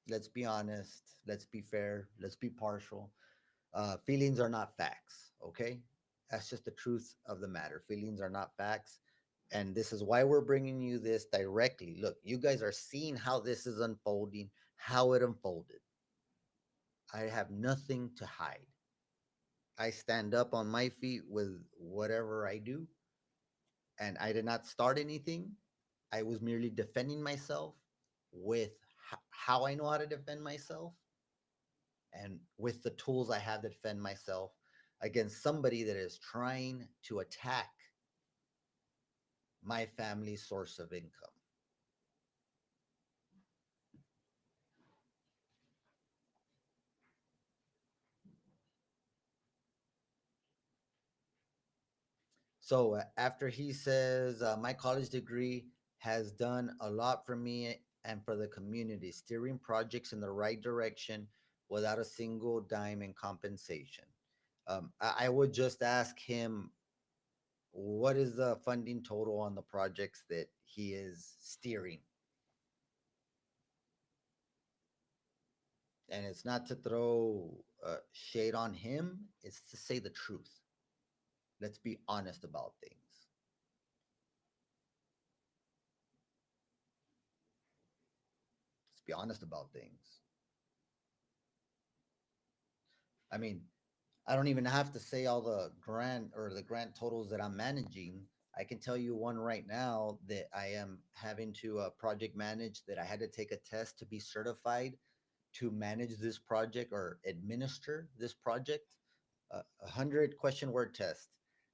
let's be honest, let's be fair, let's be partial. Feelings are not facts, okay? That's just the truth of the matter. Feelings are not facts. And this is why we're bringing you this directly. Look, you guys are seeing how this is unfolding, how it unfolded. I have nothing to hide. I stand up on my feet with whatever I do, and I did not start anything. I was merely defending myself with how I know how to defend myself, and with the tools I have to defend myself against somebody that is trying to attack my family's source of income. So after he says, my college degree has done a lot for me and for the community, steering projects in the right direction without a single dime in compensation. I would just ask him, what is the funding total on the projects that he is steering? And it's not to throw shade on him, it's to say the truth. Let's be honest about things. Let's be honest about things. I mean, I don't even have to say all the grant or the grant totals that I'm managing. I can tell you one right now that I am having to project manage, that I had to take a test to be certified to manage this project or administer this project. 100 question word test.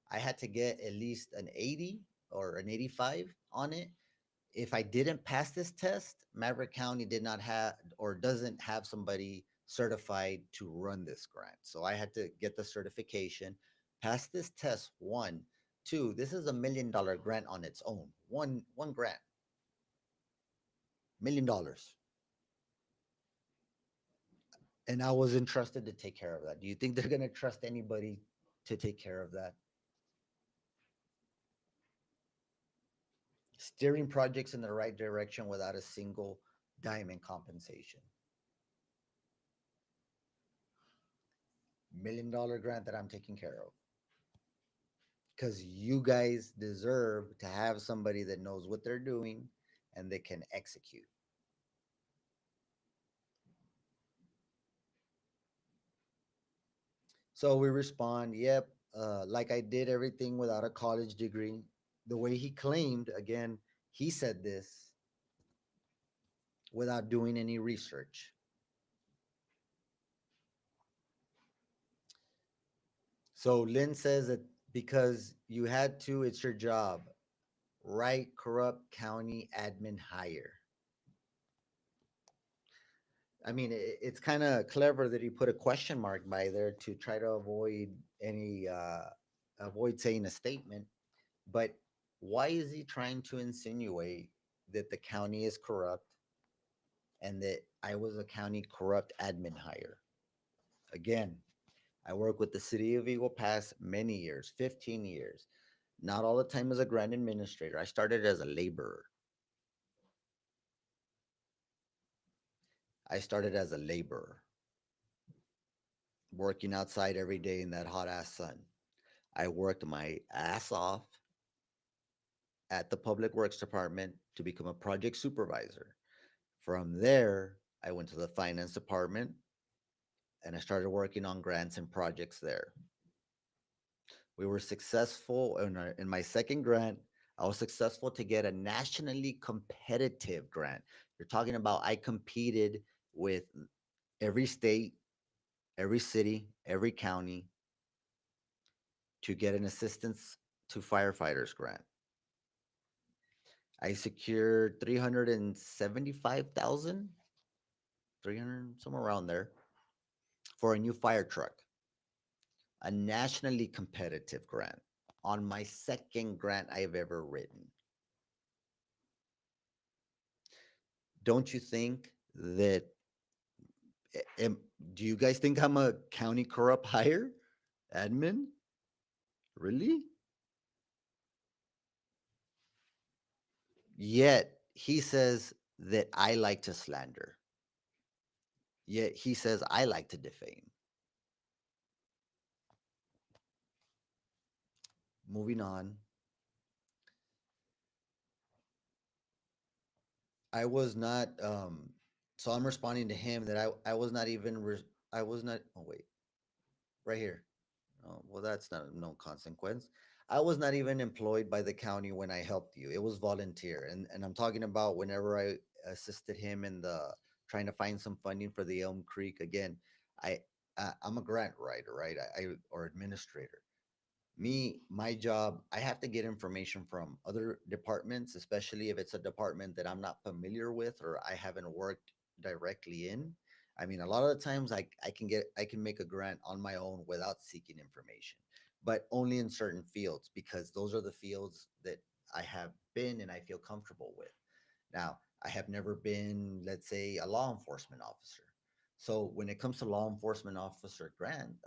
I had to get at least an 80 or an 85 on it. If I didn't pass this test, Maverick County did not have or doesn't have somebody certified to run this grant. So I had to get the certification, pass this test. One, two. This is $1 million grant on its own. One grant, $1 million, and I was entrusted to take care of that. Do you think they're gonna trust anybody to take care of that? Steering projects in the right direction without a single dime in compensation. $1 million grant that I'm taking care of. because you guys deserve to have somebody that knows what they're doing and they can execute. So we respond, yep, like I did everything without a college degree. The way he claimed, again, he said this without doing any research. So Lynn says that because you had to, it's your job. Right, corrupt county admin hire. I mean, it's kind of clever that he put a question mark by there to try to avoid any avoid saying a statement. But why is he trying to insinuate that the county is corrupt and that I was a county corrupt admin hire? Again, I work with the city of Eagle Pass many years, 15 years. Not all the time as a grant administrator. I started as a laborer. I started as a laborer, working outside every day in that hot ass sun. I worked my ass off at the public works department to become a project supervisor. From there, I went to the finance department and I started working on grants and projects there. We were successful in my second grant. I was successful to get a nationally competitive grant. You're talking about I competed with every state, every city, every county to get an assistance to firefighters grant. I secured 375,000, 300 somewhere around there for a new fire truck, a nationally competitive grant on my second grant I've ever written. Don't you think that am, do you guys think I'm a county corrupt hire admin? Really? Yet he says that I like to slander. Yet he says I like to defame. Moving on, I was not. So I'm responding to him that I was not even. I was not. Oh wait, right here. Oh, well, that's not no consequence. I was not even employed by the county when I helped you. It was volunteer, and I'm talking about whenever I assisted him in the trying to find some funding for the Elm Creek. Again, I I'm a grant writer, right? I or administrator. Me, my job, I have to get information from other departments, especially if it's a department that I'm not familiar with or I haven't worked directly in. I mean, a lot of the times I can make a grant on my own without seeking information, but only in certain fields because those are the fields that I have been and I feel comfortable with. Now, I have never been, let's say, a law enforcement officer. So when it comes to law enforcement officer grants,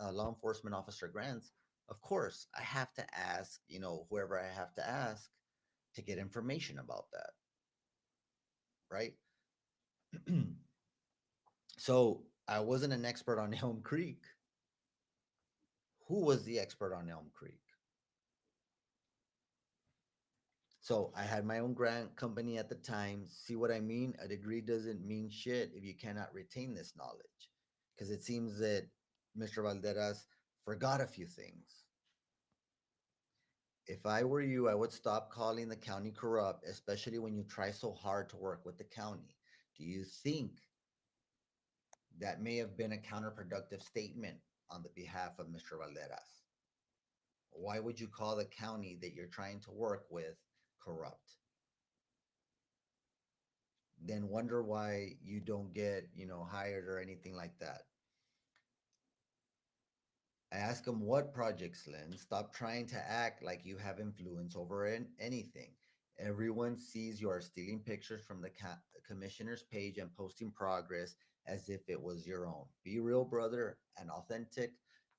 of course, I have to ask, whoever I have to ask to get information about that, right? So I wasn't an expert on Elm Creek. Who was the expert on Elm Creek? So I had my own grant company at the time. See what I mean? A degree doesn't mean shit if you cannot retain this knowledge. Because it seems that Mr. Valderas forgot a few things. If I were you, I would stop calling the county corrupt, especially when you try so hard to work with the county. Do you think that may have been a counterproductive statement on the behalf of Mr. Valderas? Why would you call the county that you're trying to work with corrupt? Then wonder why you don't get, hired or anything like that. I ask him what projects, Lynn. Stop trying to act like you have influence over anything. Everyone sees you are stealing pictures from the commissioner's page and posting progress as if it was your own. Be real, brother, and authentic.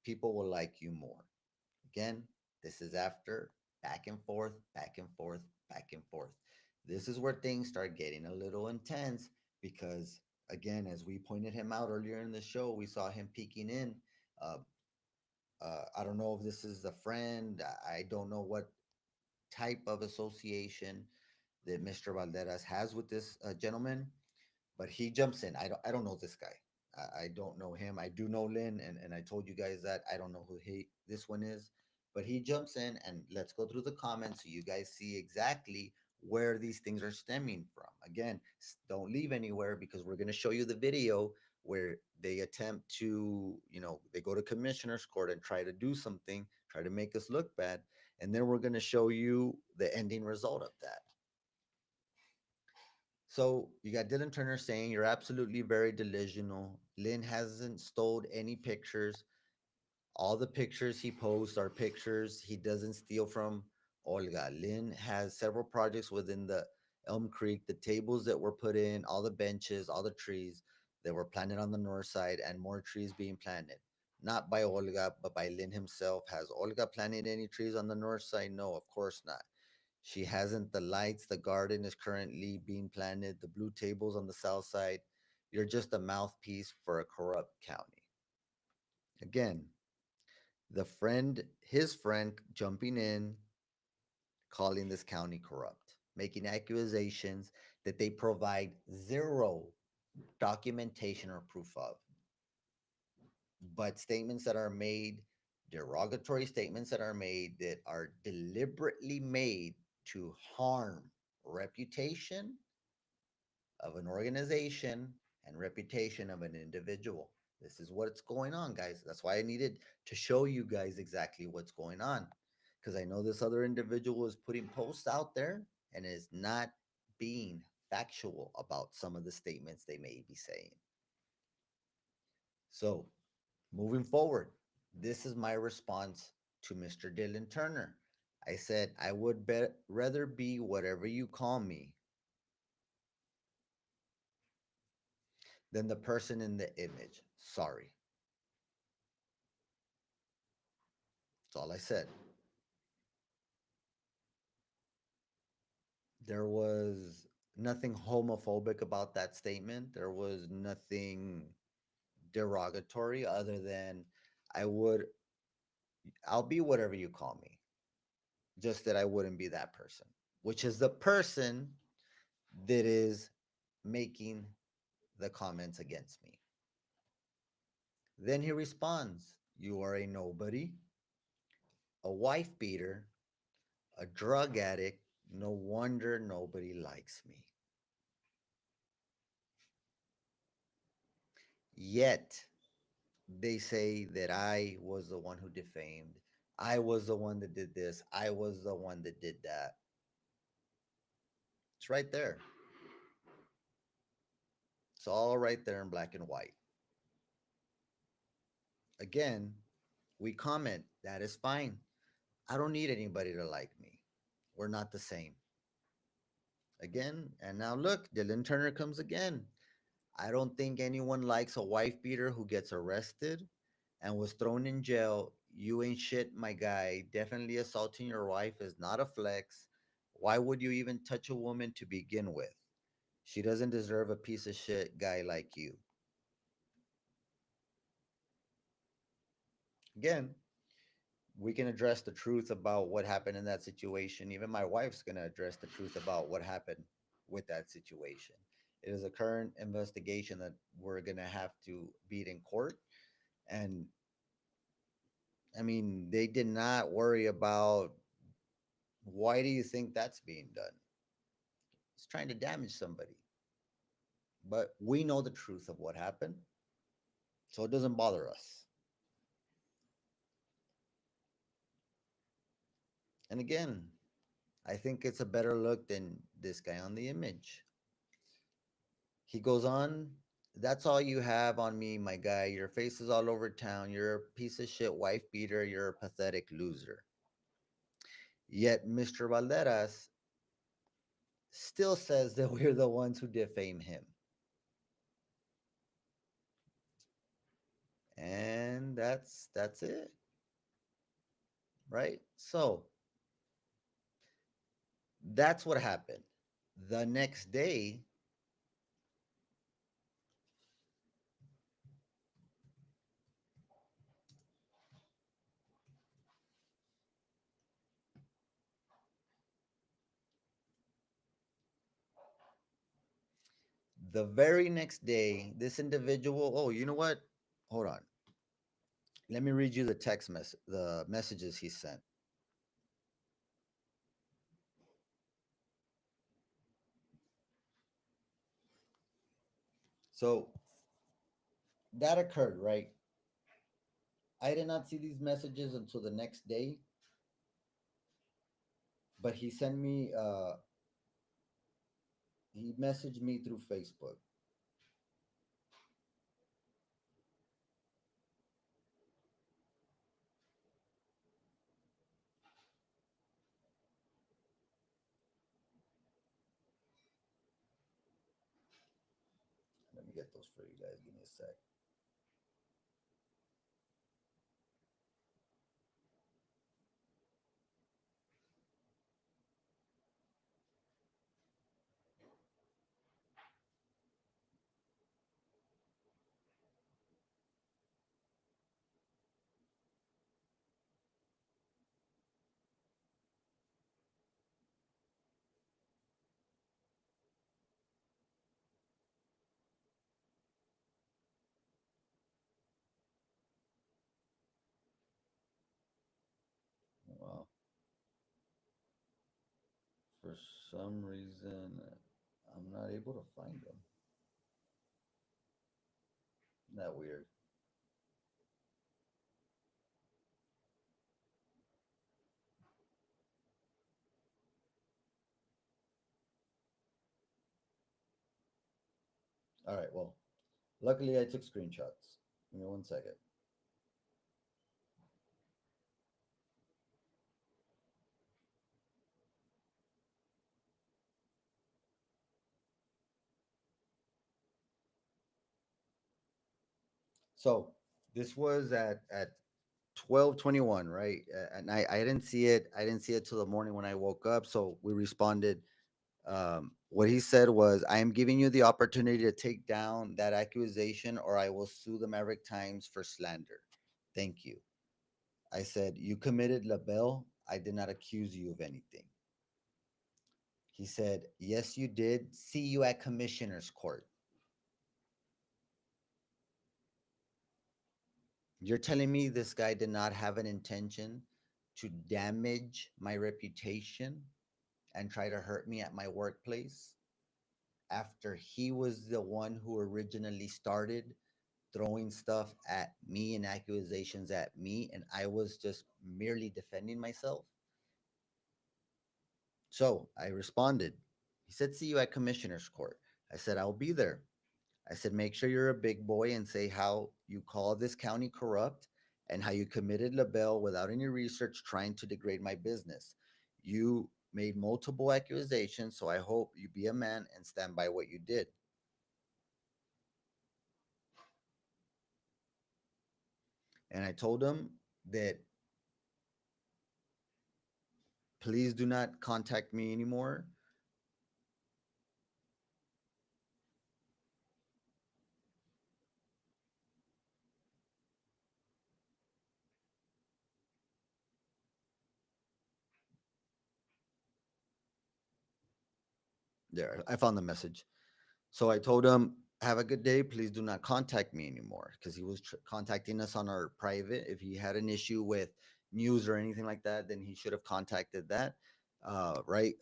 People will like you more. Again, this is after back and forth, back and forth, back and forth. This is where things start getting a little intense because, again, as we pointed him out earlier in the show, we saw him peeking in. Uh, I don't know if this is a friend. I don't know what type of association that Mr. Valderas has with this gentleman, but he jumps in. I don't know this guy. I don't know him. I do know Lynn, and I told you guys that I don't know who this one is, but he jumps in and let's go through the comments so you guys see exactly where these things are stemming from. Again, don't leave anywhere because we're going to show you the video where they attempt to, they go to commissioner's court and try to do something, try to make us look bad, and then we're going to show you the ending result of that. So you got Dylan Turner saying you're absolutely very delusional. Lynn hasn't stole any pictures. All the pictures he posts are pictures he doesn't steal from Olga. Lynn has several projects within the Elm Creek. The tables that were put in, all the benches, all the trees that were planted on the north side, and more trees being planted. Not by Olga, but by Lynn himself. Has Olga planted any trees on the north side? No, of course not. She hasn't the lights. The garden is currently being planted. The blue tables on the south side. You're just a mouthpiece for a corrupt county. Again, his friend jumping in, calling this county corrupt, making accusations that they provide zero documentation or proof of, but statements that are made, derogatory statements that are made that are deliberately made to harm reputation of an organization and reputation of an individual. This is what's going on, guys. That's why I needed to show you guys exactly what's going on. Because I know this other individual is putting posts out there and is not being factual about some of the statements they may be saying. So, moving forward, this is my response to Mr. Dylan Turner. I said, I would rather be whatever you call me than the person in the image. Sorry. That's all I said. There was nothing homophobic about that statement. There was nothing derogatory other than I would, I'll be whatever you call me, just that I wouldn't be that person, which is the person that is making the comments against me. Then he responds, you are a nobody, a wife beater, a drug addict. No wonder nobody likes me. Yet they say that I was the one who defamed. I was the one that did this. I was the one that did that. It's right there. It's all right there in black and white. Again, we comment. That is fine. I don't need anybody to like me. We're not the same. Again, and now look, Dylan Turner comes again. I don't think anyone likes a wife beater who gets arrested and was thrown in jail. You ain't shit, my guy. Definitely assaulting your wife is not a flex. Why would you even touch a woman to begin with? She doesn't deserve a piece of shit guy like you. Again, we can address the truth about what happened in that situation. Even my wife's going to address the truth about what happened with that situation. It is a current investigation that we're going to have to beat in court. And I mean, they did not worry about why do you think that's being done? It's trying to damage somebody. But we know the truth of what happened, so it doesn't bother us. And again, I think it's a better look than this guy on the image. He goes on, that's all you have on me, my guy. Your face is all over town. You're a piece of shit wife beater. You're a pathetic loser. Yet Mr. Valderas still says that we're the ones who defame him. And that's it, right? So that's what happened. The next day, The very next day, this individual, oh, you know what? Hold on. Let me read you the messages he sent. So that occurred, right? I did not see these messages until the next day, but he messaged me through Facebook. Let me get those for you guys. Give me a sec. Well, for some reason, I'm not able to find them. Isn't that weird? All right. Well, luckily I took screenshots. Give me 1 second. So this was at 12:21, right? And I didn't see it. I didn't see it till the morning when I woke up. So we responded. What he said was, "I am giving you the opportunity to take down that accusation, or I will sue the Maverick Times for slander. Thank you." I said, "You committed label. I did not accuse you of anything." He said, "Yes, you did. See you at commissioner's court." You're telling me this guy did not have an intention to damage my reputation and try to hurt me at my workplace after he was the one who originally started throwing stuff at me and accusations at me, and I was just merely defending myself? So I responded. He said, "See you at commissioner's court." I said, "I'll be there." I said, "Make sure you're a big boy and say how you call this county corrupt and how you committed label without any research trying to degrade my business. You made multiple accusations, so I hope you be a man and stand by what you did." And I told him that please do not contact me anymore. There, I found the message. So I told him, "Have a good day. Please do not contact me anymore," because he was contacting us on our private. If he had an issue with news or anything like that, then he should have contacted that. Right.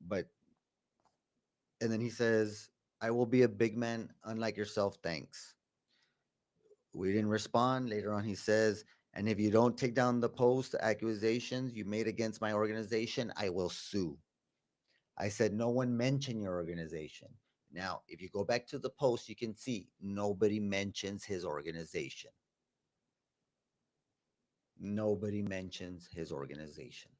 But, and then he says, "I will be a big man, unlike yourself. Thanks." We didn't respond. Later on, he says, "And if you don't take down the post accusations you made against my organization, I will sue." I said, "No one mentioned your organization." Now, if you go back to the post, you can see nobody mentions his organization. Nobody mentions his organization.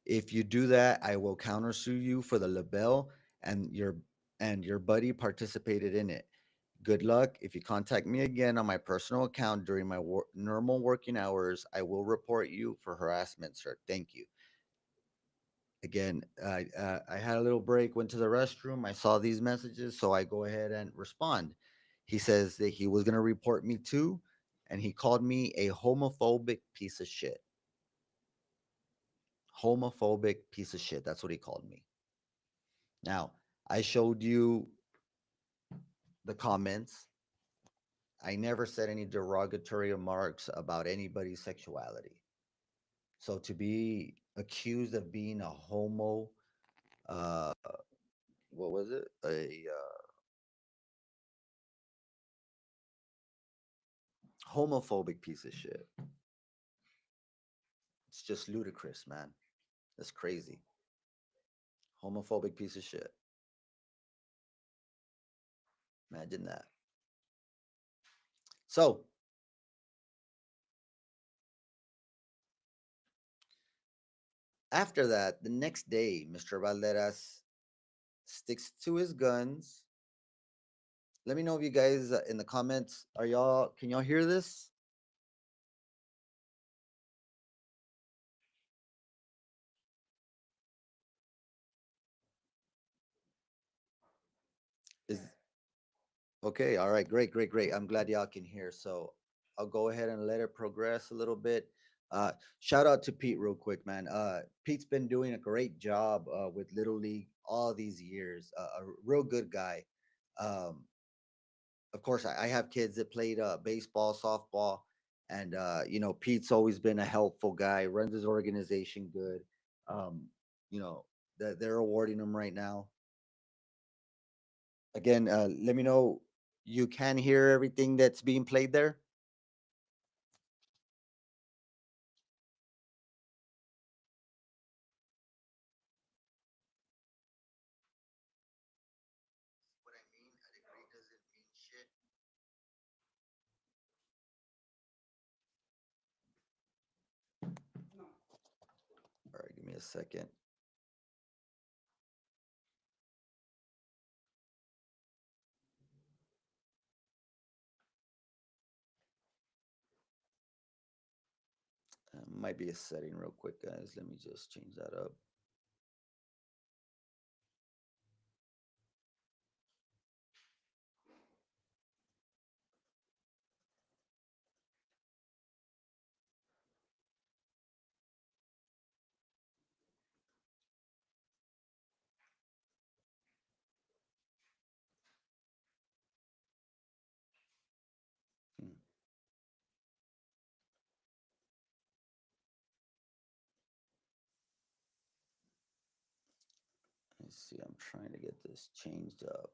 If you do that, I will countersue you for the label, and your buddy participated in it. Good luck. If you contact me again on my personal account during my normal working hours, I will report you for harassment, sir. Thank you. Again, I had a little break, went to the restroom. I saw these messages, so I go ahead and respond. He says that he was going to report me too, and he called me a homophobic piece of shit. Homophobic piece of shit. That's what he called me. Now, I showed you the comments. I never said any derogatory remarks about anybody's sexuality. So to be accused of being a homo, uh, what was it? A homophobic piece of shit. It's just ludicrous, man. That's crazy. Homophobic piece of shit. Imagine that. So after that, the next day, Mr. Valderas sticks to his guns. Let me know if you guys in the comments are y'all can y'all hear this? Is okay, all right, great, great, great. I'm glad y'all can hear. So I'll go ahead and let it progress a little bit. Uh, Shout out to Pete real quick, man. Pete's been doing a great job with Little League all these years. A real good guy. Um, of course, I have kids that played baseball, softball, and Pete's always been a helpful guy. Runs his organization good. Um, you know, they're awarding him right now. Again, let me know you can hear everything that's being played there. What I mean, a degree doesn't mean shit. All right, give me a second. Might be a setting real quick, guys. Let me just change that up. Hmm, Let's see. I'm trying to get this changed up.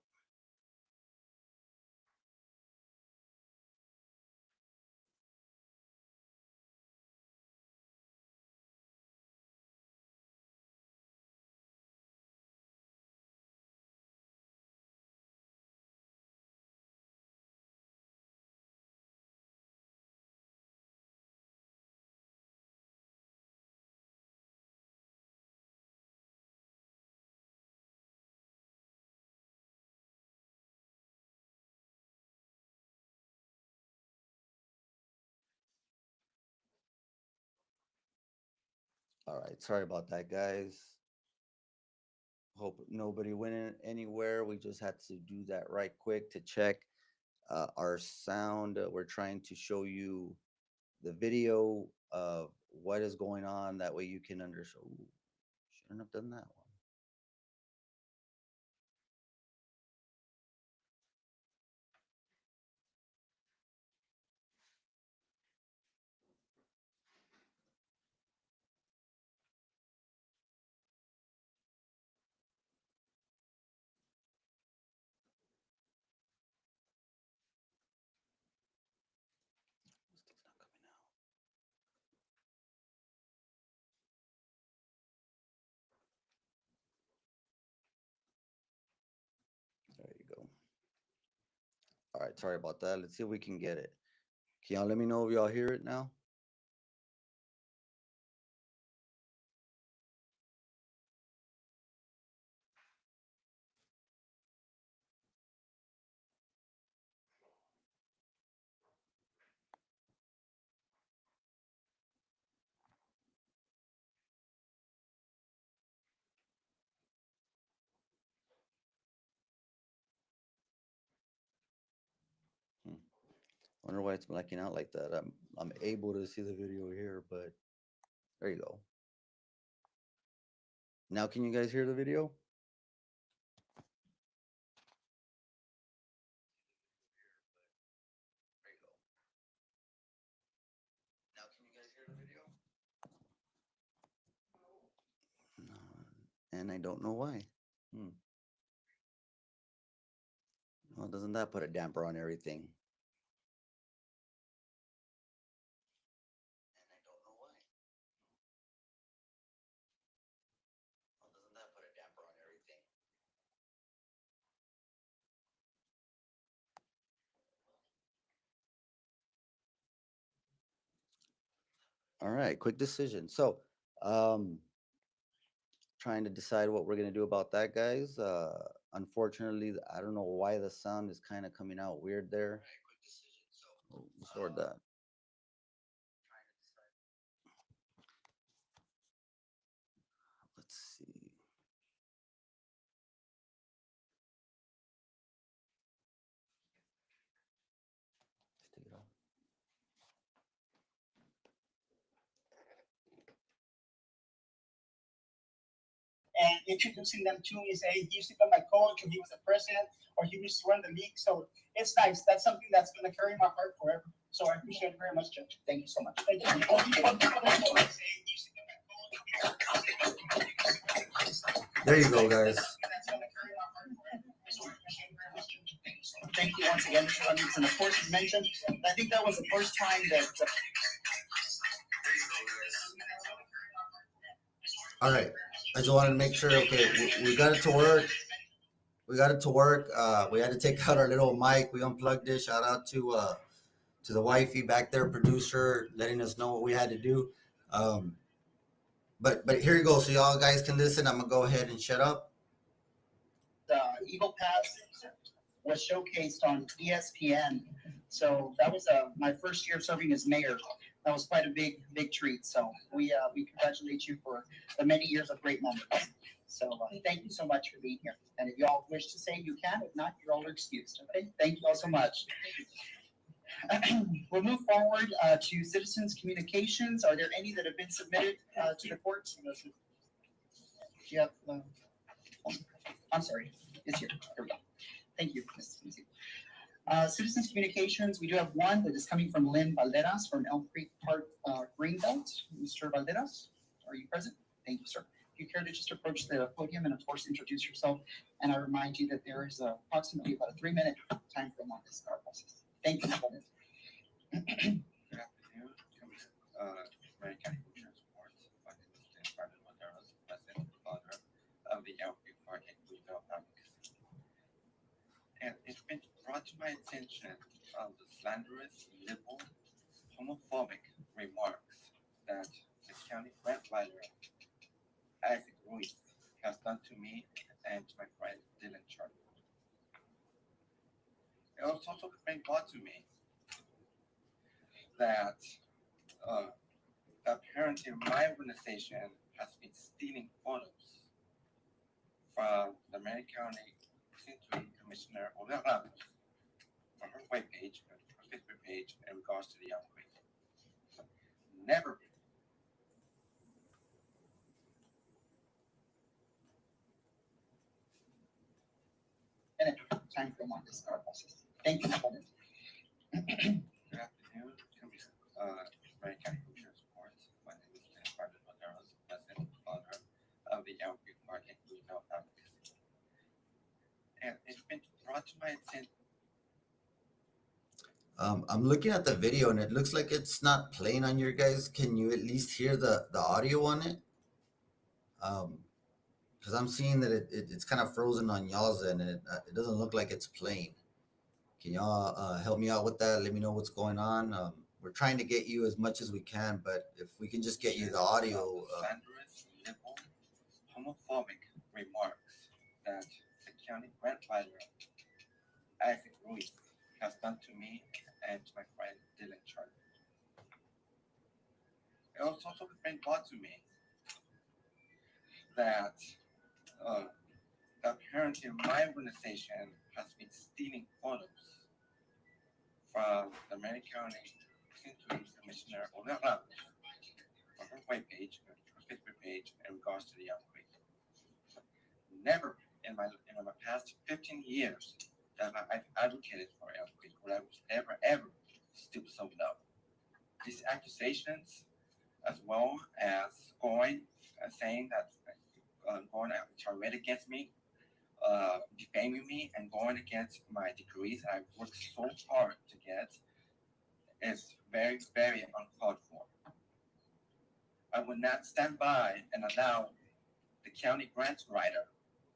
All right, sorry about that, guys. Hope nobody went anywhere. We just had to do that right quick to check our sound. We're trying to show you the video of what is going on. That way you can understand. Shouldn't have done that one. This thing's not coming out. There you go. All right, sorry about that. Let's see if we can get it. Can y'all let me know if y'all hear it now? Hmm. Wonder why it's blacking out like that. I'm able to see the video here, but there you go. Now can you guys hear the video? and I don't know why. Hmm. Well, doesn't that put a damper on everything? And I don't know why. Well, doesn't that put a damper on everything? All right, quick decision. So, um, trying to decide what we're gonna do about that, guys. Unfortunately, I don't know why the sound is kind of coming out weird there. Oh, restored that. Let's see. Just take it off. And introducing them to me, say he used to be my coach, or he was the president, or he used to run the league. So it's nice. That's something that's going to carry my heart forever. So I appreciate it very much, Judge. Thank you so much. Thank you. There you go, guys. Thank you once again, Mr. Rodriguez. And of course, as mentioned, I think that was the first time that. All right. I just wanted to make sure. Okay, we got it to work. We got it to work. We had to take out our little mic. We unplugged it. Shout out to the wifey back there, producer, letting us know what we had to do. Um, but here you go, so y'all guys can listen. I'm gonna go ahead and shut up. Eagle Pass was showcased on ESPN. So that was my first year serving as mayor. That was quite a big treat. So we congratulate you for the many years of great memories. So thank you so much for being here. And if y'all wish to say, you can. If not, you're all excused. Okay. Thank you all so much. We'll move forward to citizens communications. Are there any that have been submitted to the courts? Yeah. I'm sorry. It's here. Here we go. Thank you, Ms. Lindsay. Citizens Communications, we do have one that is coming from Lynn Valderas from Elm Creek Park Greenbelt. Mr. Valderas, are you present? Thank you, sir. If you care to just approach the podium and, of course, introduce yourself. And I remind you that there is approximately about a 3-minute time frame on this process. Thank you, Mr. Valderas. Good afternoon, American Insurance Board. My name is Lynn Valderas, President and founder of the Elm Creek Park and Greenbelt Advocacy. And it's been brought to my attention of the slanderous, liberal, homophobic remarks that the county grant writer, Isaac Ruiz, has done to me and to my friend Dylan Charlie. It was also been brought to me that uh, apparently my organization has been stealing photos from the Marion County Century Commissioner Olga Ramos from her webpage, her Facebook page, in regards to the outbreak. Never. And time frame on this process. Thank you, Mr. Good afternoon, Marion County Commissioners Court. My name is Lynn Valderas, President and founder of the Elm Creek Park and Greenbelt Advocacy. And it's been brought to my attention. I'm looking at the video and it looks like it's not playing on your guys. Can you at least hear the audio on it? Because I'm seeing that it's kind of frozen on y'all's end and it doesn't look like it's playing. Can y'all help me out with that? Let me know what's going on. We're trying to get you as much as we can, but if we can just get you the audio. Slanderous, liberal, homophobic remarks that the county grant writer, Isaac Ruiz, has done to me and to my friend Dylan Charlie. It was also been brought to me that uh, apparently my organization has been stealing photos from the Marion County Century Commissioner Olga Ramos from her webpage, her Facebook page, in regards to the outbreak. Never in my past 15 years that I've advocated for outbreak would I was ever stoop so low. These accusations, as well as going saying that going out tirade against me, defaming me, and going against my degrees I worked so hard to get is very, very uncalled for. I will not stand by and allow the county grant writer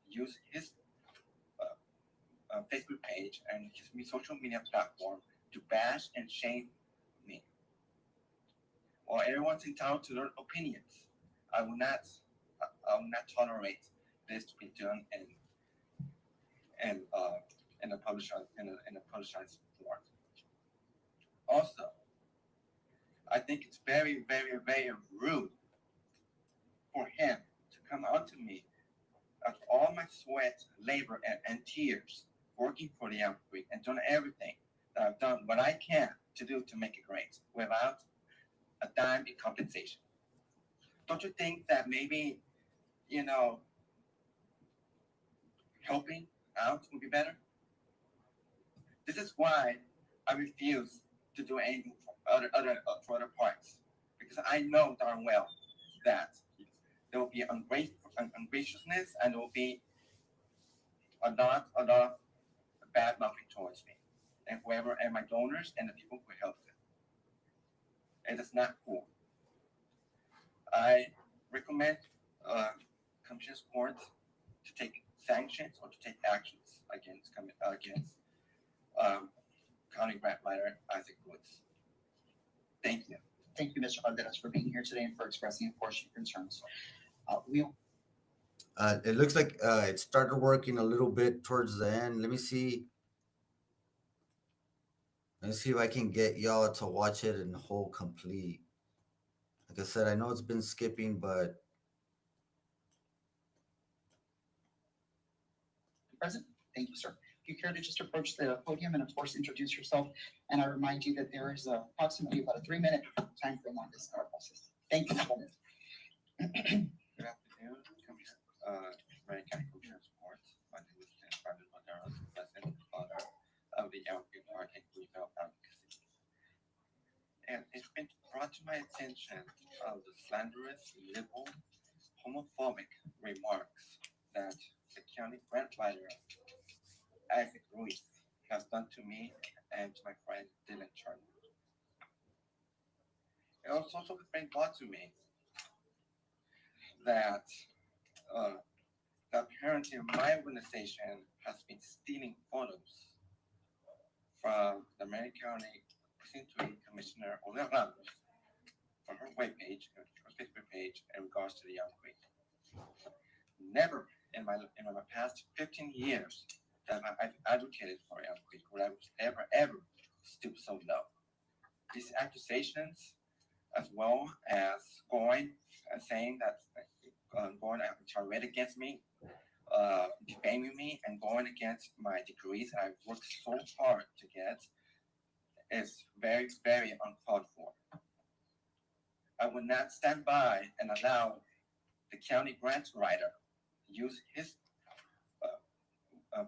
use his Facebook page and his social media platform to bash and shame me. While everyone's entitled to their opinions, I will not, I will not tolerate this to be done in, uh, in a publicized form. Also, I think it's very, very, very rude for him to come out to me after all my sweat, labor, and tears working for the Young Creek and doing everything that I've done what I can to do to make it great without a dime in compensation. Don't you think that maybe, you know, helping out would be better? This is why I refuse to do anything for other parts because I know darn well that there will be ungraciousness and there will be a lot of bad mouthing towards me and whoever and my donors and the people who helped it. It is not cool. I recommend uh, Commission's Court to take sanctions or to take actions against um, County Grant Writer Isaac Woods. Thank you. Thank you, Mr. Banderas, for being here today and for expressing, of course, your concerns. We It looks like it started working a little bit towards the end. Let me see. Let's see if I can get y'all to watch it in whole complete. Like I said, I know it's been skipping, but present. Thank you, sir. If you care to just approach the podium and, of course, introduce yourself. And I remind you that there is approximately about a 3-minute time frame on this process. Thank you, Mr. Banderas. Good afternoon, Commissioner. Marion County Commissioner's Court. My name is Dan Brandon Banderas, President and founder of the Elgin Park and Greenbelt Advocacy. And it's been brought to my attention of the slanderous, liberal, homophobic remarks that the county grant writer Isaac Ruiz has done to me and to my friend Dylan Charlie. It also been brought to me that uh, apparently my organization has been stealing photos from the Marion County Precinct 3 Commissioner Olga Ramos from her webpage, her Facebook page, in regards to the Young Creek. Never in my past 15 years that I've advocated for Young Creek would I ever stoop so low. These accusations, as well as going and saying that going to tirade against me, defaming me, and going against my degrees that I've worked so hard to get, is very, very uncalled for. I will not stand by and allow the county grant writer use his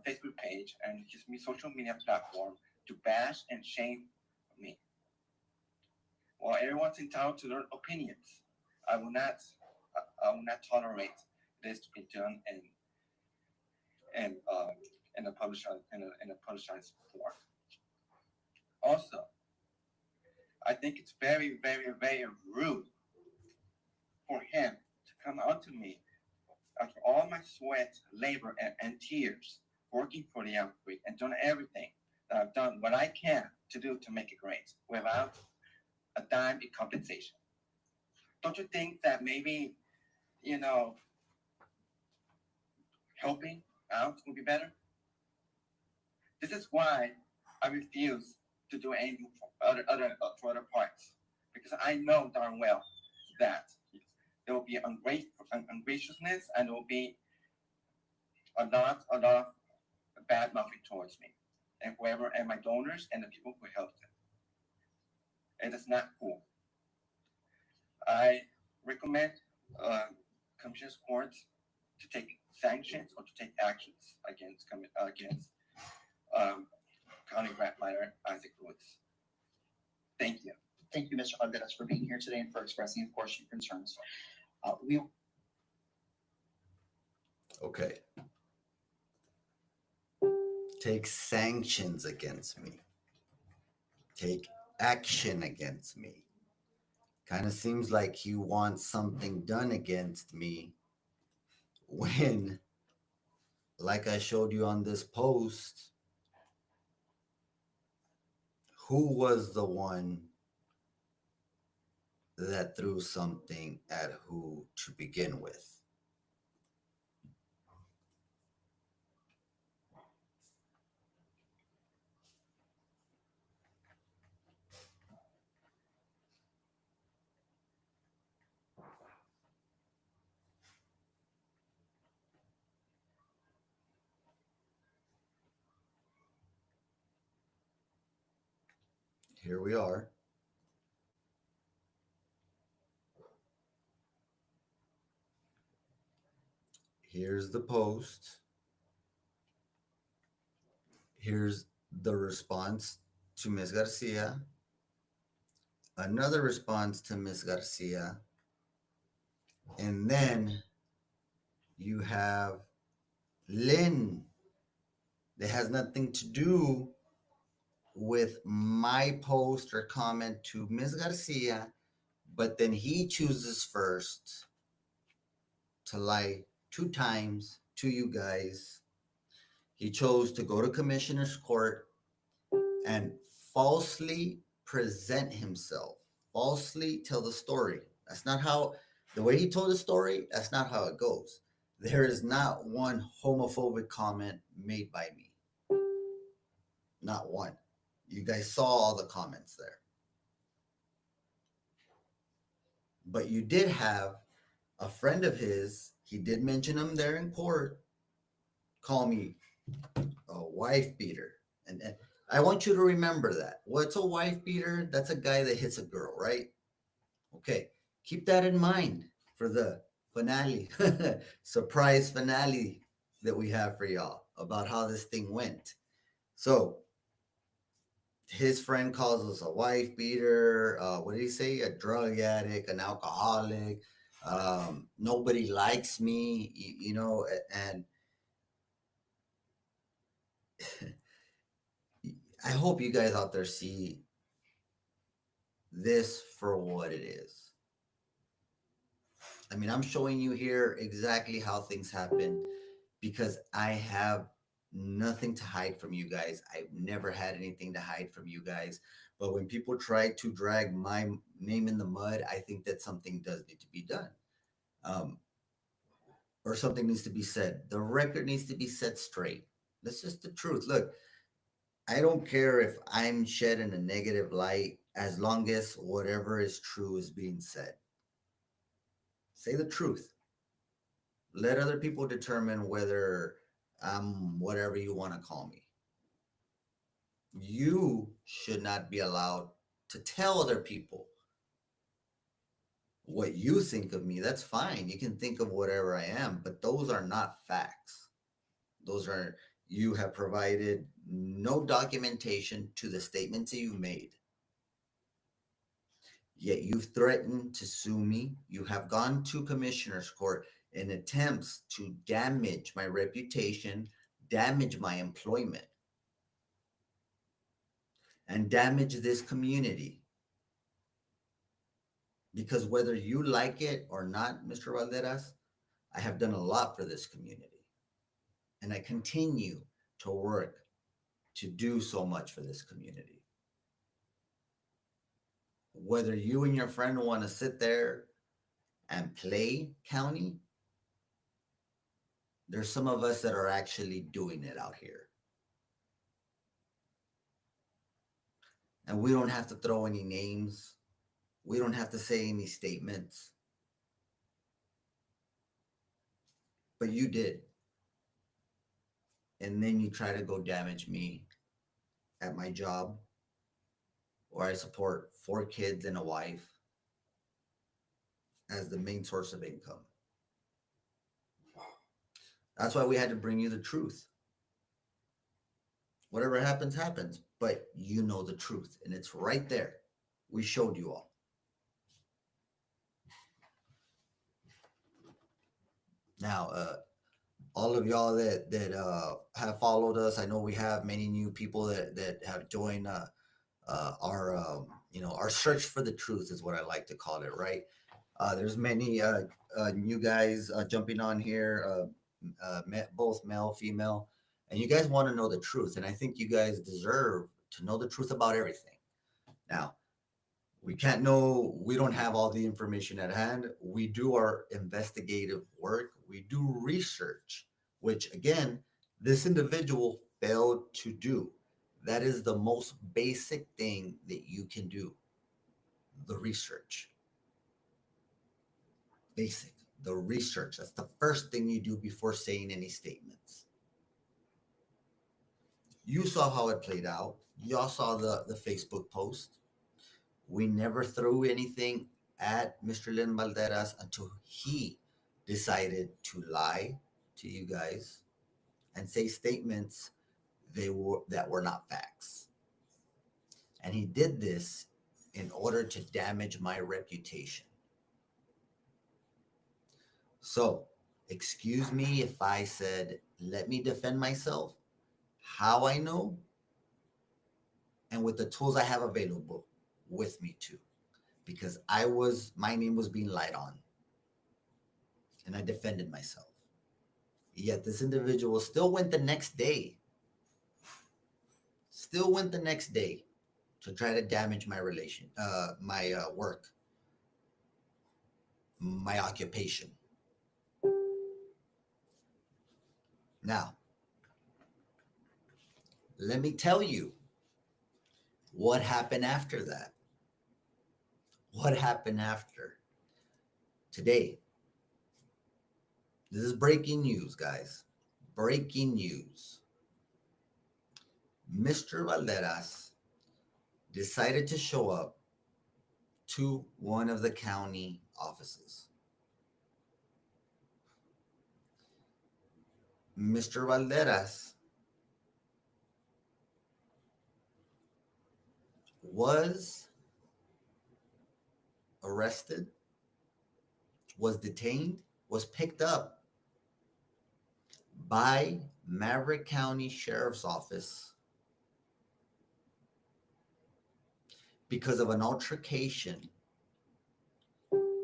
Facebook page and his social media platform to bash and shame me. While everyone's entitled to their opinions, I will not, I will not tolerate this to be done in, uh, in a publicized form. Also, I think it's very, very, very rude for him to come out to me after all my sweat, labor, and tears working for the Young Creek and doing everything that I've done what I can to do to make it great without a dime in compensation. Don't you think that maybe, you know, helping out would be better? This is why I refuse to do anything for other parts because I know darn well that there will be ungraciousness and there will be a lot of bad mouthing towards me and whoever and my donors and the people who helped it. It is not cool. I recommend Commission's Court to take sanctions or to take actions against um, County Grant Writer Isaac Woods. Thank you. Thank you, Mr. Banderas, for being here today and for expressing, of course, your concerns. We Okay. Take sanctions against me. Take action against me. Kind of seems like he wants something done against me when, like I showed you on this post, who was the one that threw something at who to begin with? Here we are. Here's the post. Here's the response to Ms. Garcia. Another response to Ms. Garcia. And then you have Lynn that has nothing to do with my post or comment to Ms. Garcia, but then he chooses first to lie two times to you guys. He chose to go to commissioner's court and falsely present himself, falsely tell the story. That's not how, the way he told the story, that's not how it goes. There is not one homophobic comment made by me. Not one. You guys saw all the comments there. But you did have a friend of his, he did mention him there in court, call me a wife beater. And I want you to remember that. What's a wife beater? That's a guy that hits a girl, right? Okay. Keep that in mind for the finale, surprise finale that we have for y'all about how this thing went. So his friend calls us a wife beater. What did he say? A drug addict, an alcoholic. Nobody likes me, you know, and I hope you guys out there see this for what it is. I mean, I'm showing you here exactly how things happen because I have nothing to hide from you guys. I've never had anything to hide from you guys. But when people try to drag my name in the mud, I think that something does need to be done. Um, or something needs to be said. The record needs to be set straight. That's just the truth. Look, I don't care if I'm shed in a negative light as long as whatever is true is being said. Say the truth. Let other people determine whether I'm whatever you want to call me. You should not be allowed to tell other people what you think of me. That's fine. You can think of whatever I am, but those are not facts. Those are, you have provided no documentation to the statements that you've made. Yet you've threatened to sue me. You have gone to commissioner's court in attempts to damage my reputation, damage my employment, and damage this community. Because whether you like it or not, Mr. Valderas, I have done a lot for this community. And I continue to work to do so much for this community. Whether you and your friend want to sit there and play county, there's some of us that are actually doing it out here. And we don't have to throw any names. We don't have to say any statements. But you did. And then you try to go damage me at my job, where I support 4 kids and a wife as the main source of income. That's why we had to bring you the truth. Whatever happens, happens, but you know the truth, and it's right there. We showed you all. Now, all of y'all that have followed us. I know we have many new people that have joined our our search for the truth is what I like to call it, right? There's many new guys jumping on here, both male, female, and you guys want to know the truth, and I think you guys deserve to know the truth about everything. Now, we can't know, we don't have all the information at hand. We do our investigative work, we do research, which again, this individual failed to do. That is the most basic thing that you can do, the research. Basic, the research. That's the first thing you do before saying any statements. You saw how it played out. Y'all saw the Facebook post. We never threw anything at Mr. Lynn Valderas until he decided to lie to you guys and say statements that were not facts. And he did this in order to damage my reputation. So, excuse me if I said, let me defend myself, how I know, and with the tools I have available with me too. Because my name was being lied on and I defended myself. Yet this individual still went the next day to try to damage my work, my occupation. Now, let me tell you what happened after that. What happened after today? This is breaking news, guys. Breaking news. Mr. Valderas decided to show up to one of the county offices. Mr. Valderas was arrested, was detained, was picked up by Maverick County Sheriff's Office because of an altercation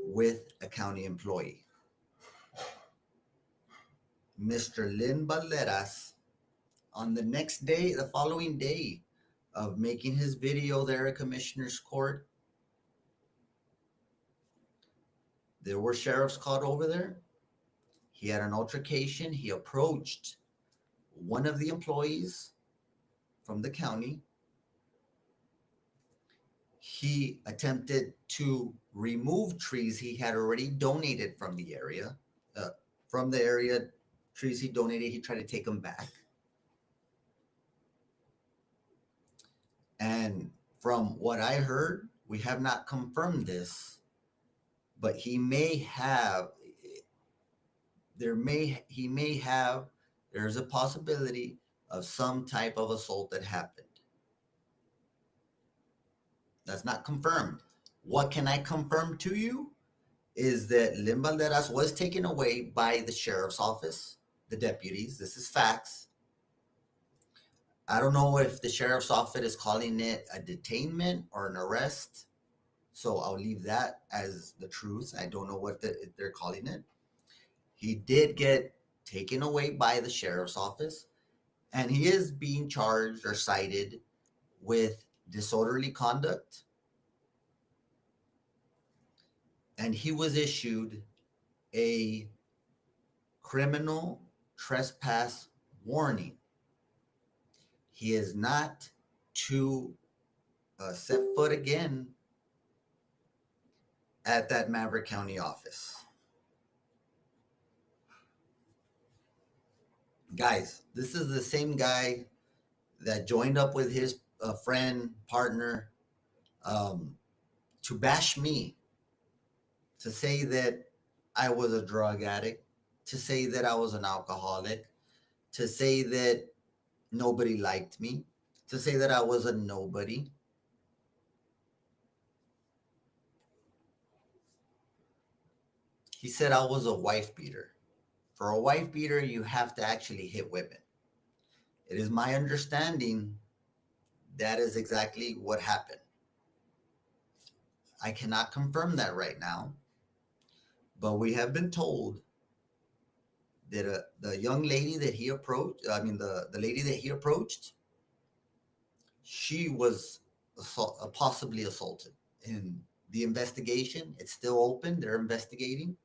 with a county employee. Mr. Lynn Valderas, on the next day, the following day of making his video there at Commissioner's Court, there were sheriffs called over there. He had an altercation. He approached one of the employees from the county. He attempted to remove trees he had already donated from the area. Trees he donated, he tried to take them back. And from what I heard, we have not confirmed this, but he may have, there's a possibility of some type of assault that happened. That's not confirmed. What can I confirm to you is that Lynn Valderas was taken away by the sheriff's office, the deputies. This is facts. I don't know if the sheriff's office is calling it a detainment or an arrest. So I'll leave that as the truth. I don't know what they're calling it. He did get taken away by the sheriff's office, and he is being charged or cited with disorderly conduct. And he was issued a criminal trespass warning. He is not to set foot again at that Maverick County office. Guys, this is the same guy that joined up with his friend, partner, to bash me, to say that I was a drug addict, to say that I was an alcoholic, to say that nobody liked me, to say that I was a nobody. He said I was a wife beater For a wife beater, you have to actually hit women. It is my understanding that is exactly what happened. I cannot confirm that right now, but we have been told that the young lady that he approached, I mean, the lady that he approached, she was possibly assaulted. In the investigation, it's still open. They're investigating,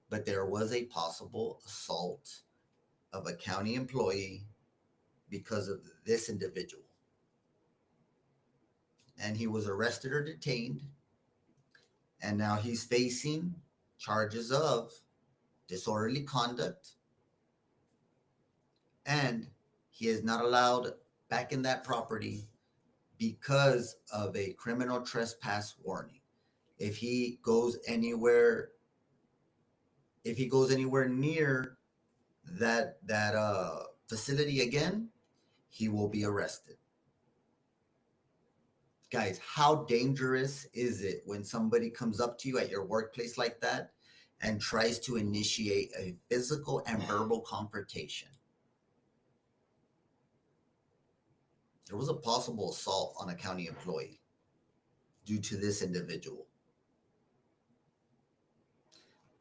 but there was a possible assault of a county employee because of this individual. And he was arrested or detained, and now he's facing charges of disorderly conduct, and he is not allowed back in that property because of a criminal trespass warning. If he goes anywhere, if he goes anywhere near that facility again, he will be arrested. Guys, how dangerous is it when somebody comes up to you at your workplace like that and tries to initiate a physical and verbal confrontation? There was a possible assault on a county employee due to this individual.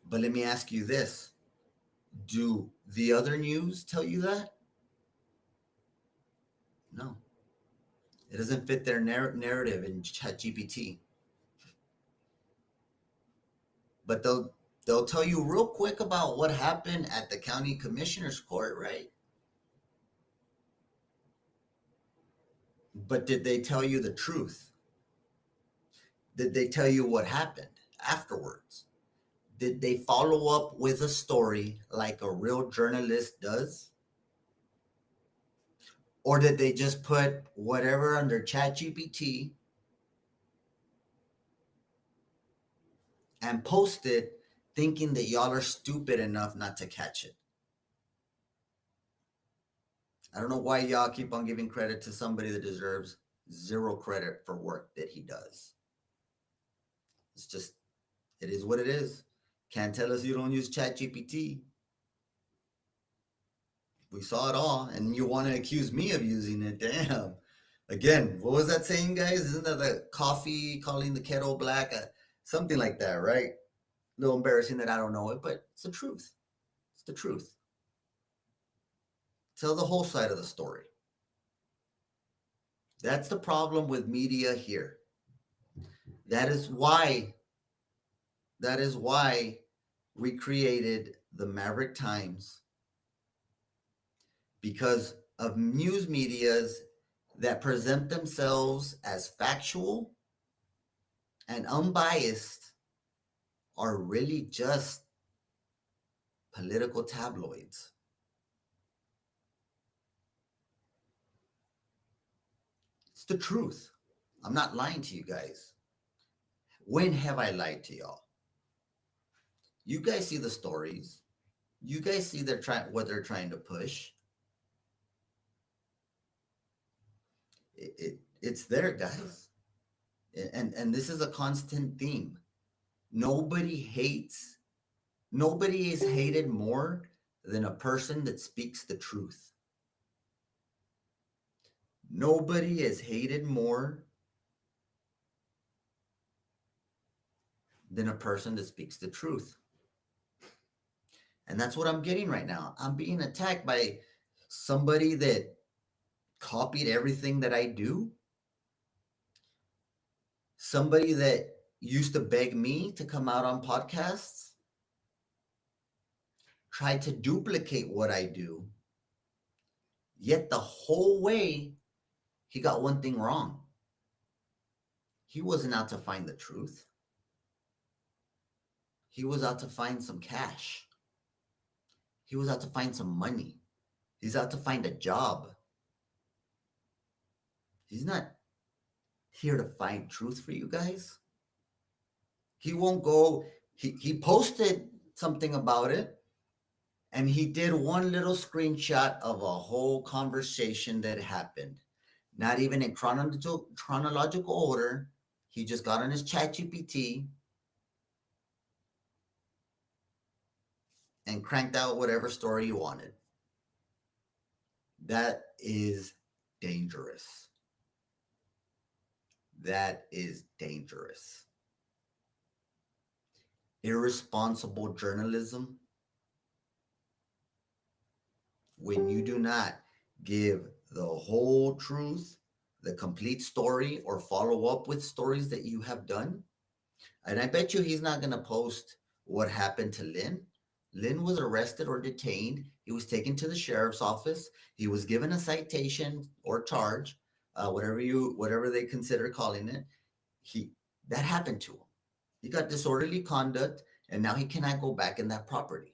But let me ask you this. Do the other news tell you that? No. It doesn't fit their narrative in ChatGPT. But they'll tell you real quick about what happened at the county commissioner's court, right? But did they tell you the truth? Did they tell you what happened afterwards? Did they follow up with a story like a real journalist does? Or did they just put whatever under ChatGPT and post it thinking that y'all are stupid enough not to catch it? I don't know why y'all keep on giving credit to somebody that deserves zero credit for work that he does. It's just, it is what it is. Can't tell us you don't use ChatGPT. We saw it all, and you want to accuse me of using it. Damn. Again, what was that saying, guys? Isn't that the coffee calling the kettle black? Something like that, right? A little embarrassing that I don't know it, but it's the truth. It's the truth. Tell the whole side of the story. That's the problem with media here. That is why we created the Maverick Times, because of news medias that present themselves as factual and unbiased are really just political tabloids. It's the truth. I'm not lying to you guys. When have I lied to y'all? You guys see the stories. You guys see what they're trying to push. It's there, guys. And this is a constant theme. Nobody is hated more than a person that speaks the truth. Nobody is hated more than a person that speaks the truth. And that's what I'm getting right now. I'm being attacked by somebody that copied everything that I do. Somebody that used to beg me to come out on podcasts, tried to duplicate what I do. Yet the whole way, he got one thing wrong. He wasn't out to find the truth. He was out to find some cash. He was out to find some money. He's out to find a job. He's not here to find truth for you guys. He won't go. He posted something about it, and he did one little screenshot of a whole conversation that happened. Not even in chronological order. He just got on his chat GPT and cranked out whatever story you wanted. That is dangerous. That is dangerous. Irresponsible journalism, when you do not give the whole truth, the complete story, or follow up with stories that you have done. And I bet you he's not going to post what happened to Lynn. Lynn was arrested or detained. He was taken to the sheriff's office. He was given a citation or charge, whatever they consider calling it. He That happened to him. He got disorderly conduct, and now he cannot go back in that property.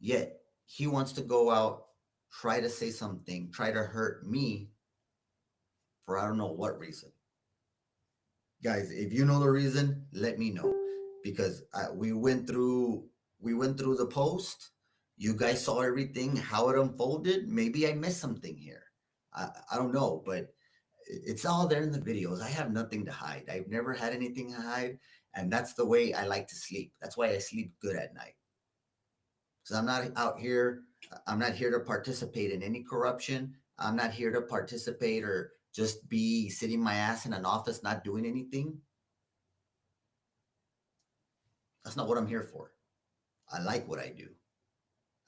Yet he wants to go out, try to say something, try to hurt me for I don't know what reason. Guys, if you know the reason, let me know because we went through the post. You guys saw everything, how it unfolded. Maybe I missed something here. I don't know, but it's all there in the videos. I have nothing to hide. I've never had anything to hide, and that's the way I like to sleep. That's why I sleep good at night. Because I'm not out here. I'm not here to participate in any corruption. I'm not here to participate or just be sitting my ass in an office not doing anything. That's not what I'm here for. I like what I do.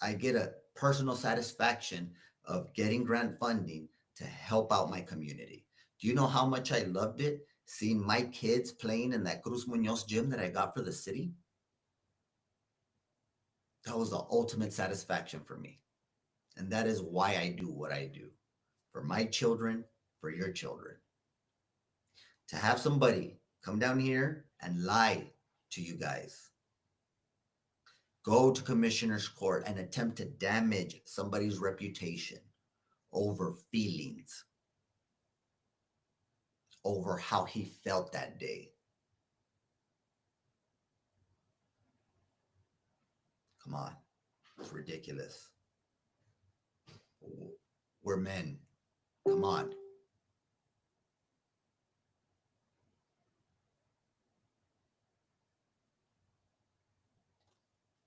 I get a personal satisfaction of getting grant funding to help out my community. Do you know how much I loved it seeing my kids playing in that Cruz Munoz gym that I got for the city? That was the ultimate satisfaction for me. And that is why I do what I do for my children, for your children. To have somebody come down here and lie to you guys, go to commissioner's court and attempt to damage somebody's reputation over feelings, over how he felt that day. Come on, it's ridiculous. We're men. Come on.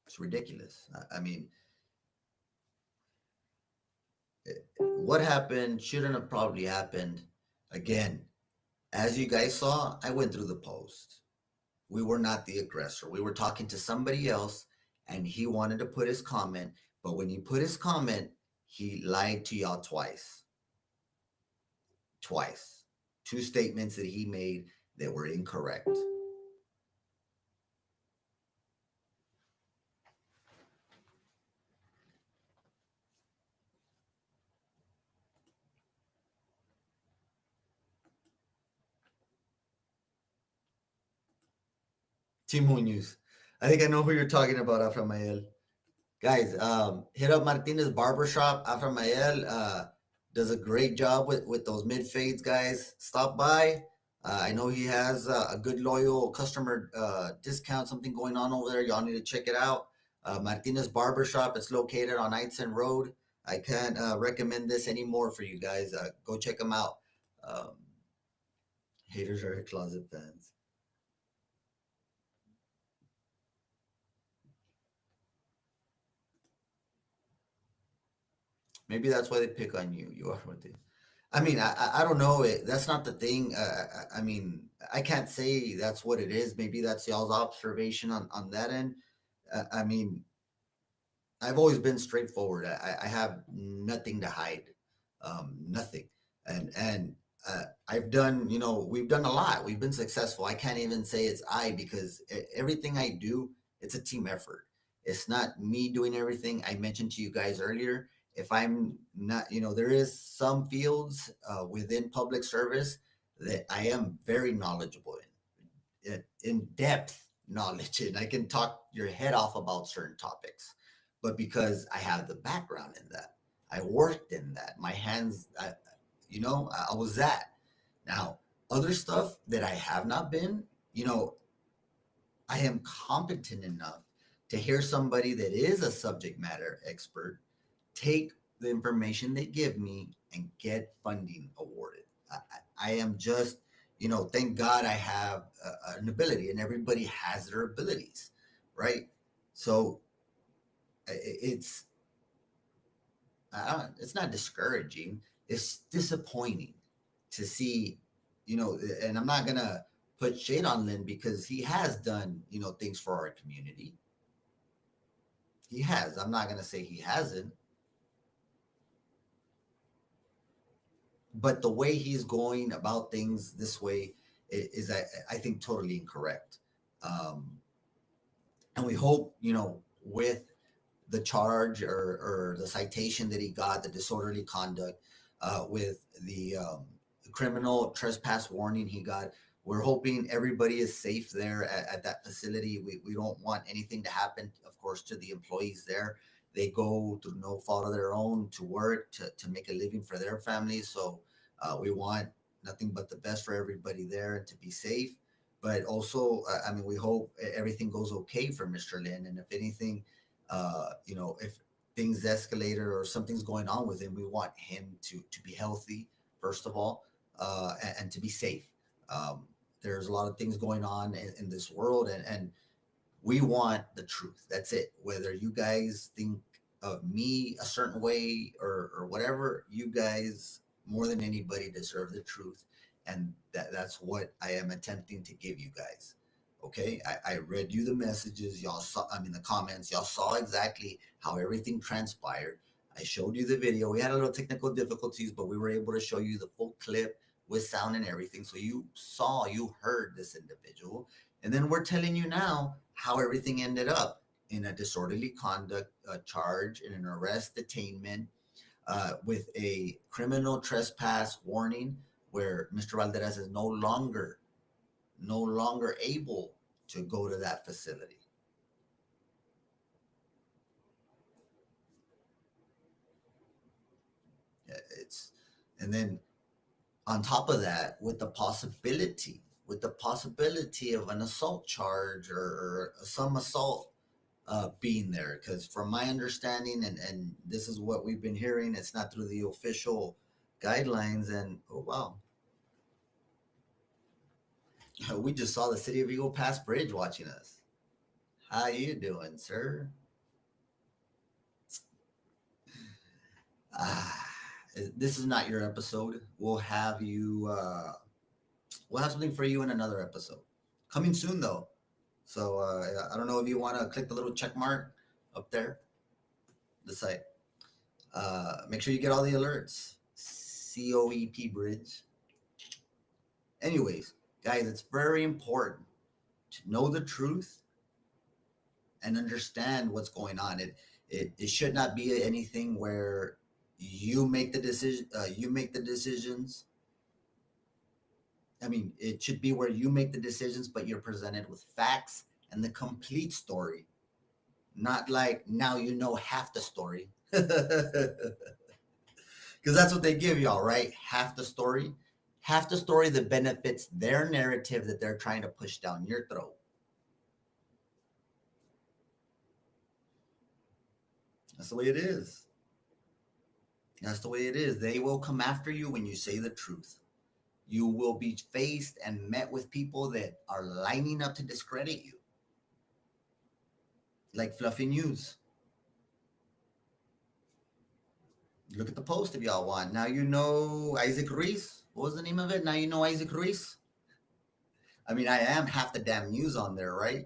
It's ridiculous. I mean, what happened shouldn't have probably happened. Again, as you guys saw, I went through the post. We were not the aggressor. We were talking to somebody else, and he wanted to put his comment. But when he put his comment, he lied to y'all twice. Twice. Two statements that he made that were incorrect. Timo News. I think I know who you're talking about, Aframael. Guys, hit up Martinez Barbershop. Aframael does a great job with those mid fades, guys. Stop by. I know he has a good loyal customer discount, something going on over there. Y'all need to check it out. Martinez Barbershop. It's located on Eitzen Road. I can't recommend this anymore for you guys. Go check them out. Um, Haters are closet fans. Maybe that's why they pick on you. You are what they. I mean, I don't know. That's not the thing. I mean, I can't say that's what it is. Maybe that's y'all's observation on that end. I mean, I've always been straightforward. I have nothing to hide, nothing. And I've done, we've done a lot. We've been successful. I can't even say it's I because everything I do, it's a team effort. It's not me doing everything. I mentioned to you guys earlier. If I'm not, there is some fields within public service that I am very knowledgeable in depth knowledge, and I can talk your head off about certain topics. But because I have the background in that, I worked in that. My hands, I was that. Now, other stuff that I have not been, I am competent enough to hear somebody that is a subject matter expert take the information they give me and get funding awarded. I am just, thank God I have an ability, and everybody has their abilities, right? So it's it's not discouraging. It's disappointing to see, and I'm not gonna put shade on Lynn because he has done, things for our community. He has. I'm not gonna say he hasn't, but the way he's going about things this way is, I think, totally incorrect. Um, and we hope, with the charge or the citation that he got, the disorderly conduct, with the criminal trespass warning he got. We're hoping everybody is safe there at that facility. We don't want anything to happen, of course, to the employees there. They go through no fault of their own to work to make a living for their families. So we want nothing but the best for everybody there and to be safe. But also, I mean, we hope everything goes okay for Mr. Lin. And if anything, if things escalate or something's going on with him, we want him to be healthy first of all, and to be safe. There's a lot of things going on in this world, and we want the truth. That's it. Whether you guys think of me a certain way or whatever, you guys more than anybody deserve the truth, and that's what I am attempting to give you guys. Okay, I read you the messages, y'all saw. I mean, the comments, y'all saw exactly how everything transpired. I showed you the video. We had a little technical difficulties, but we were able to show you the full clip with sound and everything. So you heard this individual, and then we're telling you now how everything ended up in a disorderly conduct charge, in an arrest detainment, with a criminal trespass warning, where Mr. Valderas is no longer able to go to that facility. It's and then on top of that, with the possibility of an assault charge or some assault being there, because from my understanding, and this is what we've been hearing, it's not through the official guidelines. And oh wow, we just saw the city of Eagle Pass Bridge watching us. How you doing, sir? Ah, this is not your episode. We'll have something for you in another episode coming soon though. So I don't know if you want to click the little check mark up there, the site. Make sure you get all the alerts. COEP bridge. Anyways, guys, it's very important to know the truth and understand what's going on. It should not be anything where you make the decision. You make the decisions. I mean, it should be where you make the decisions, but you're presented with facts and the complete story. Not like now you know half the story. Because that's what they give y'all, right? Half the story. Half the story that benefits their narrative that they're trying to push down your throat. That's the way it is. That's the way it is. They will come after you when you say the truth. You will be faced and met with people that are lining up to discredit you, like fluffy news. Look at the post if y'all want. Now you know Isaac Ruiz. What was the name of it? Now you know Isaac Ruiz. I mean, I am half the damn news on there, right?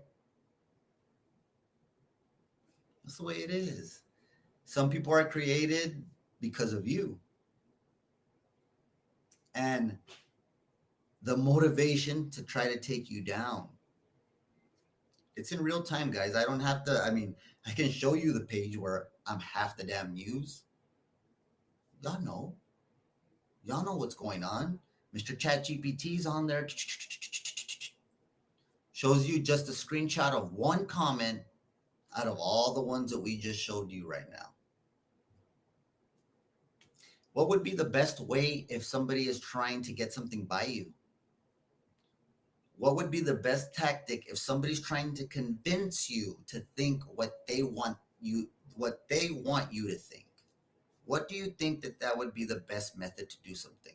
That's the way it is. Some people are created because of you. And the motivation to try to take you down. It's in real time, guys. I don't have to, I mean, I can show you the page where I'm half the damn news. Y'all know. Y'all know what's going on. Mr. Chat GPT's on there. Shows you just a screenshot of one comment out of all the ones that we just showed you right now. What would be the best way if somebody is trying to get something by you? What would be the best tactic if somebody's trying to convince you to think what they want you to think? What do you think that would be the best method to do something?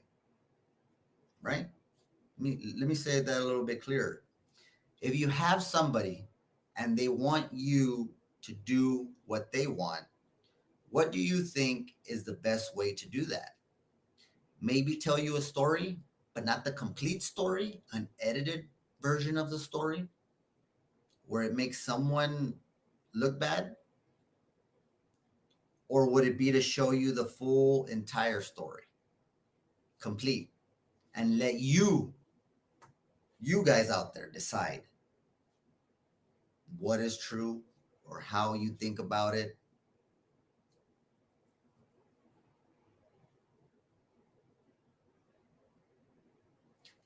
Right? Let me say that a little bit clearer. If you have somebody and they want you to do what they want, what do you think is the best way to do that? Maybe tell you a story, but not the complete story, an edited version of the story where it makes someone look bad? Or would it be to show you the full entire story, complete, and let you guys out there decide what is true or how you think about it?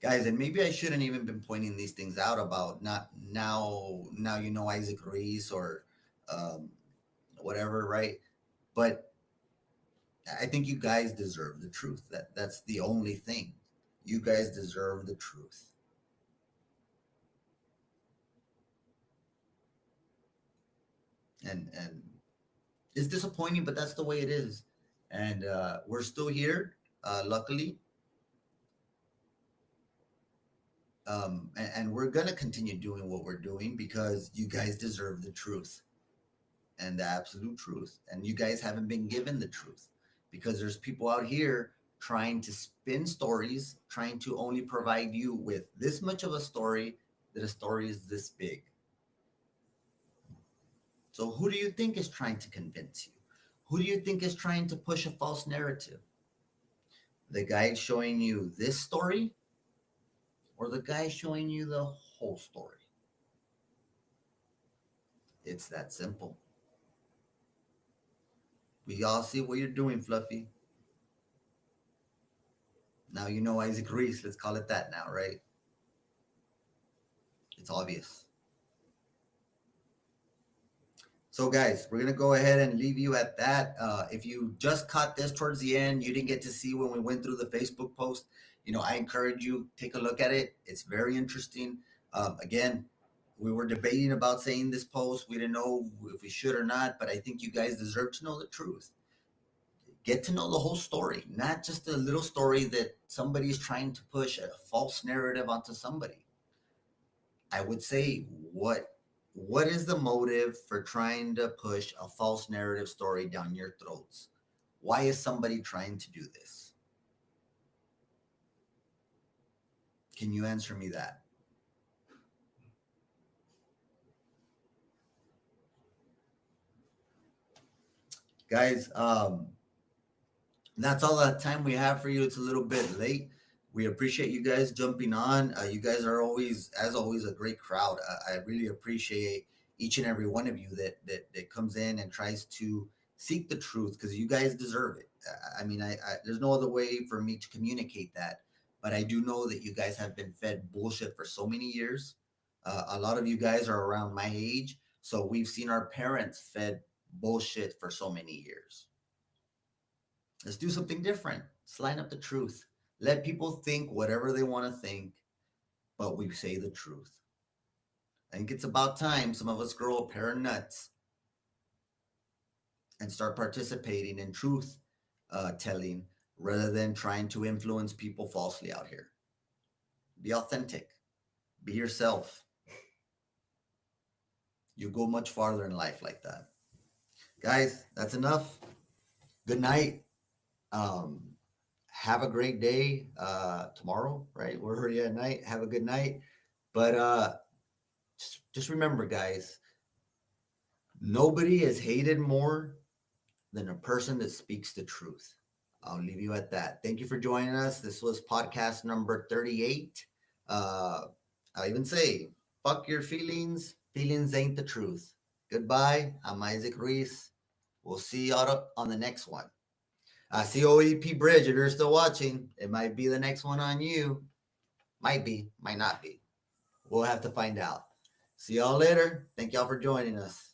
Guys, and maybe I shouldn't even been pointing these things out about not now you know Isaac Reese or um, whatever, right? But I think you guys deserve the truth. That's the only thing. You guys deserve the truth. And it's disappointing, but that's the way it is. And we're still here, luckily. And we're gonna continue doing what we're doing because you guys deserve the truth and the absolute truth. And you guys haven't been given the truth because there's people out here trying to spin stories, trying to only provide you with this much of a story, that a story is this big. So who do you think is trying to convince you? Who do you think is trying to push a false narrative? The guy showing you this story or the guy showing you the whole story? It's that simple. We all see what you're doing, Fluffy. Now you know Isaac Reese. Let's call it that now, right? It's obvious. So, guys, we're gonna go ahead and leave you at that. If you just caught this towards the end, you didn't get to see when we went through the Facebook post. I encourage you take a look at it. It's very interesting. Again, we were debating about saying this post. We didn't know if we should or not, but I think you guys deserve to know the truth. Get to know the whole story, not just a little story that somebody is trying to push a false narrative onto somebody. I would say, what is the motive for trying to push a false narrative story down your throats? Why is somebody trying to do this? Can you answer me that? Guys, that's all the time we have for you. It's a little bit late. We appreciate you guys jumping on. You guys are always, as always, a great crowd. I really appreciate each and every one of you that comes in and tries to seek the truth because you guys deserve it. I mean, there's no other way for me to communicate that, but I do know that you guys have been fed bullshit for so many years. A lot of you guys are around my age, so we've seen our parents fed bullshit for so many years. Let's do something different. Let's line up the truth. Let people think whatever they want to think, but we say the truth. I think it's about time some of us grow a pair of nuts and start participating in truth telling rather than trying to influence people falsely out here. Be authentic. Be yourself. You'll go much farther in life like that. Guys, that's enough. Good night. Um, have a great day tomorrow, right? We're already at night. Have a good night. But just remember, guys, nobody is hated more than a person that speaks the truth. I'll leave you at that. Thank you for joining us. This was podcast number 38. I'll even say, fuck your feelings. Feelings ain't the truth. Goodbye. I'm Isaac Reese. We'll see you on the next one. COEP Bridge, if you're still watching, it might be the next one on you. Might be, might not be. We'll have to find out. See y'all later. Thank y'all for joining us.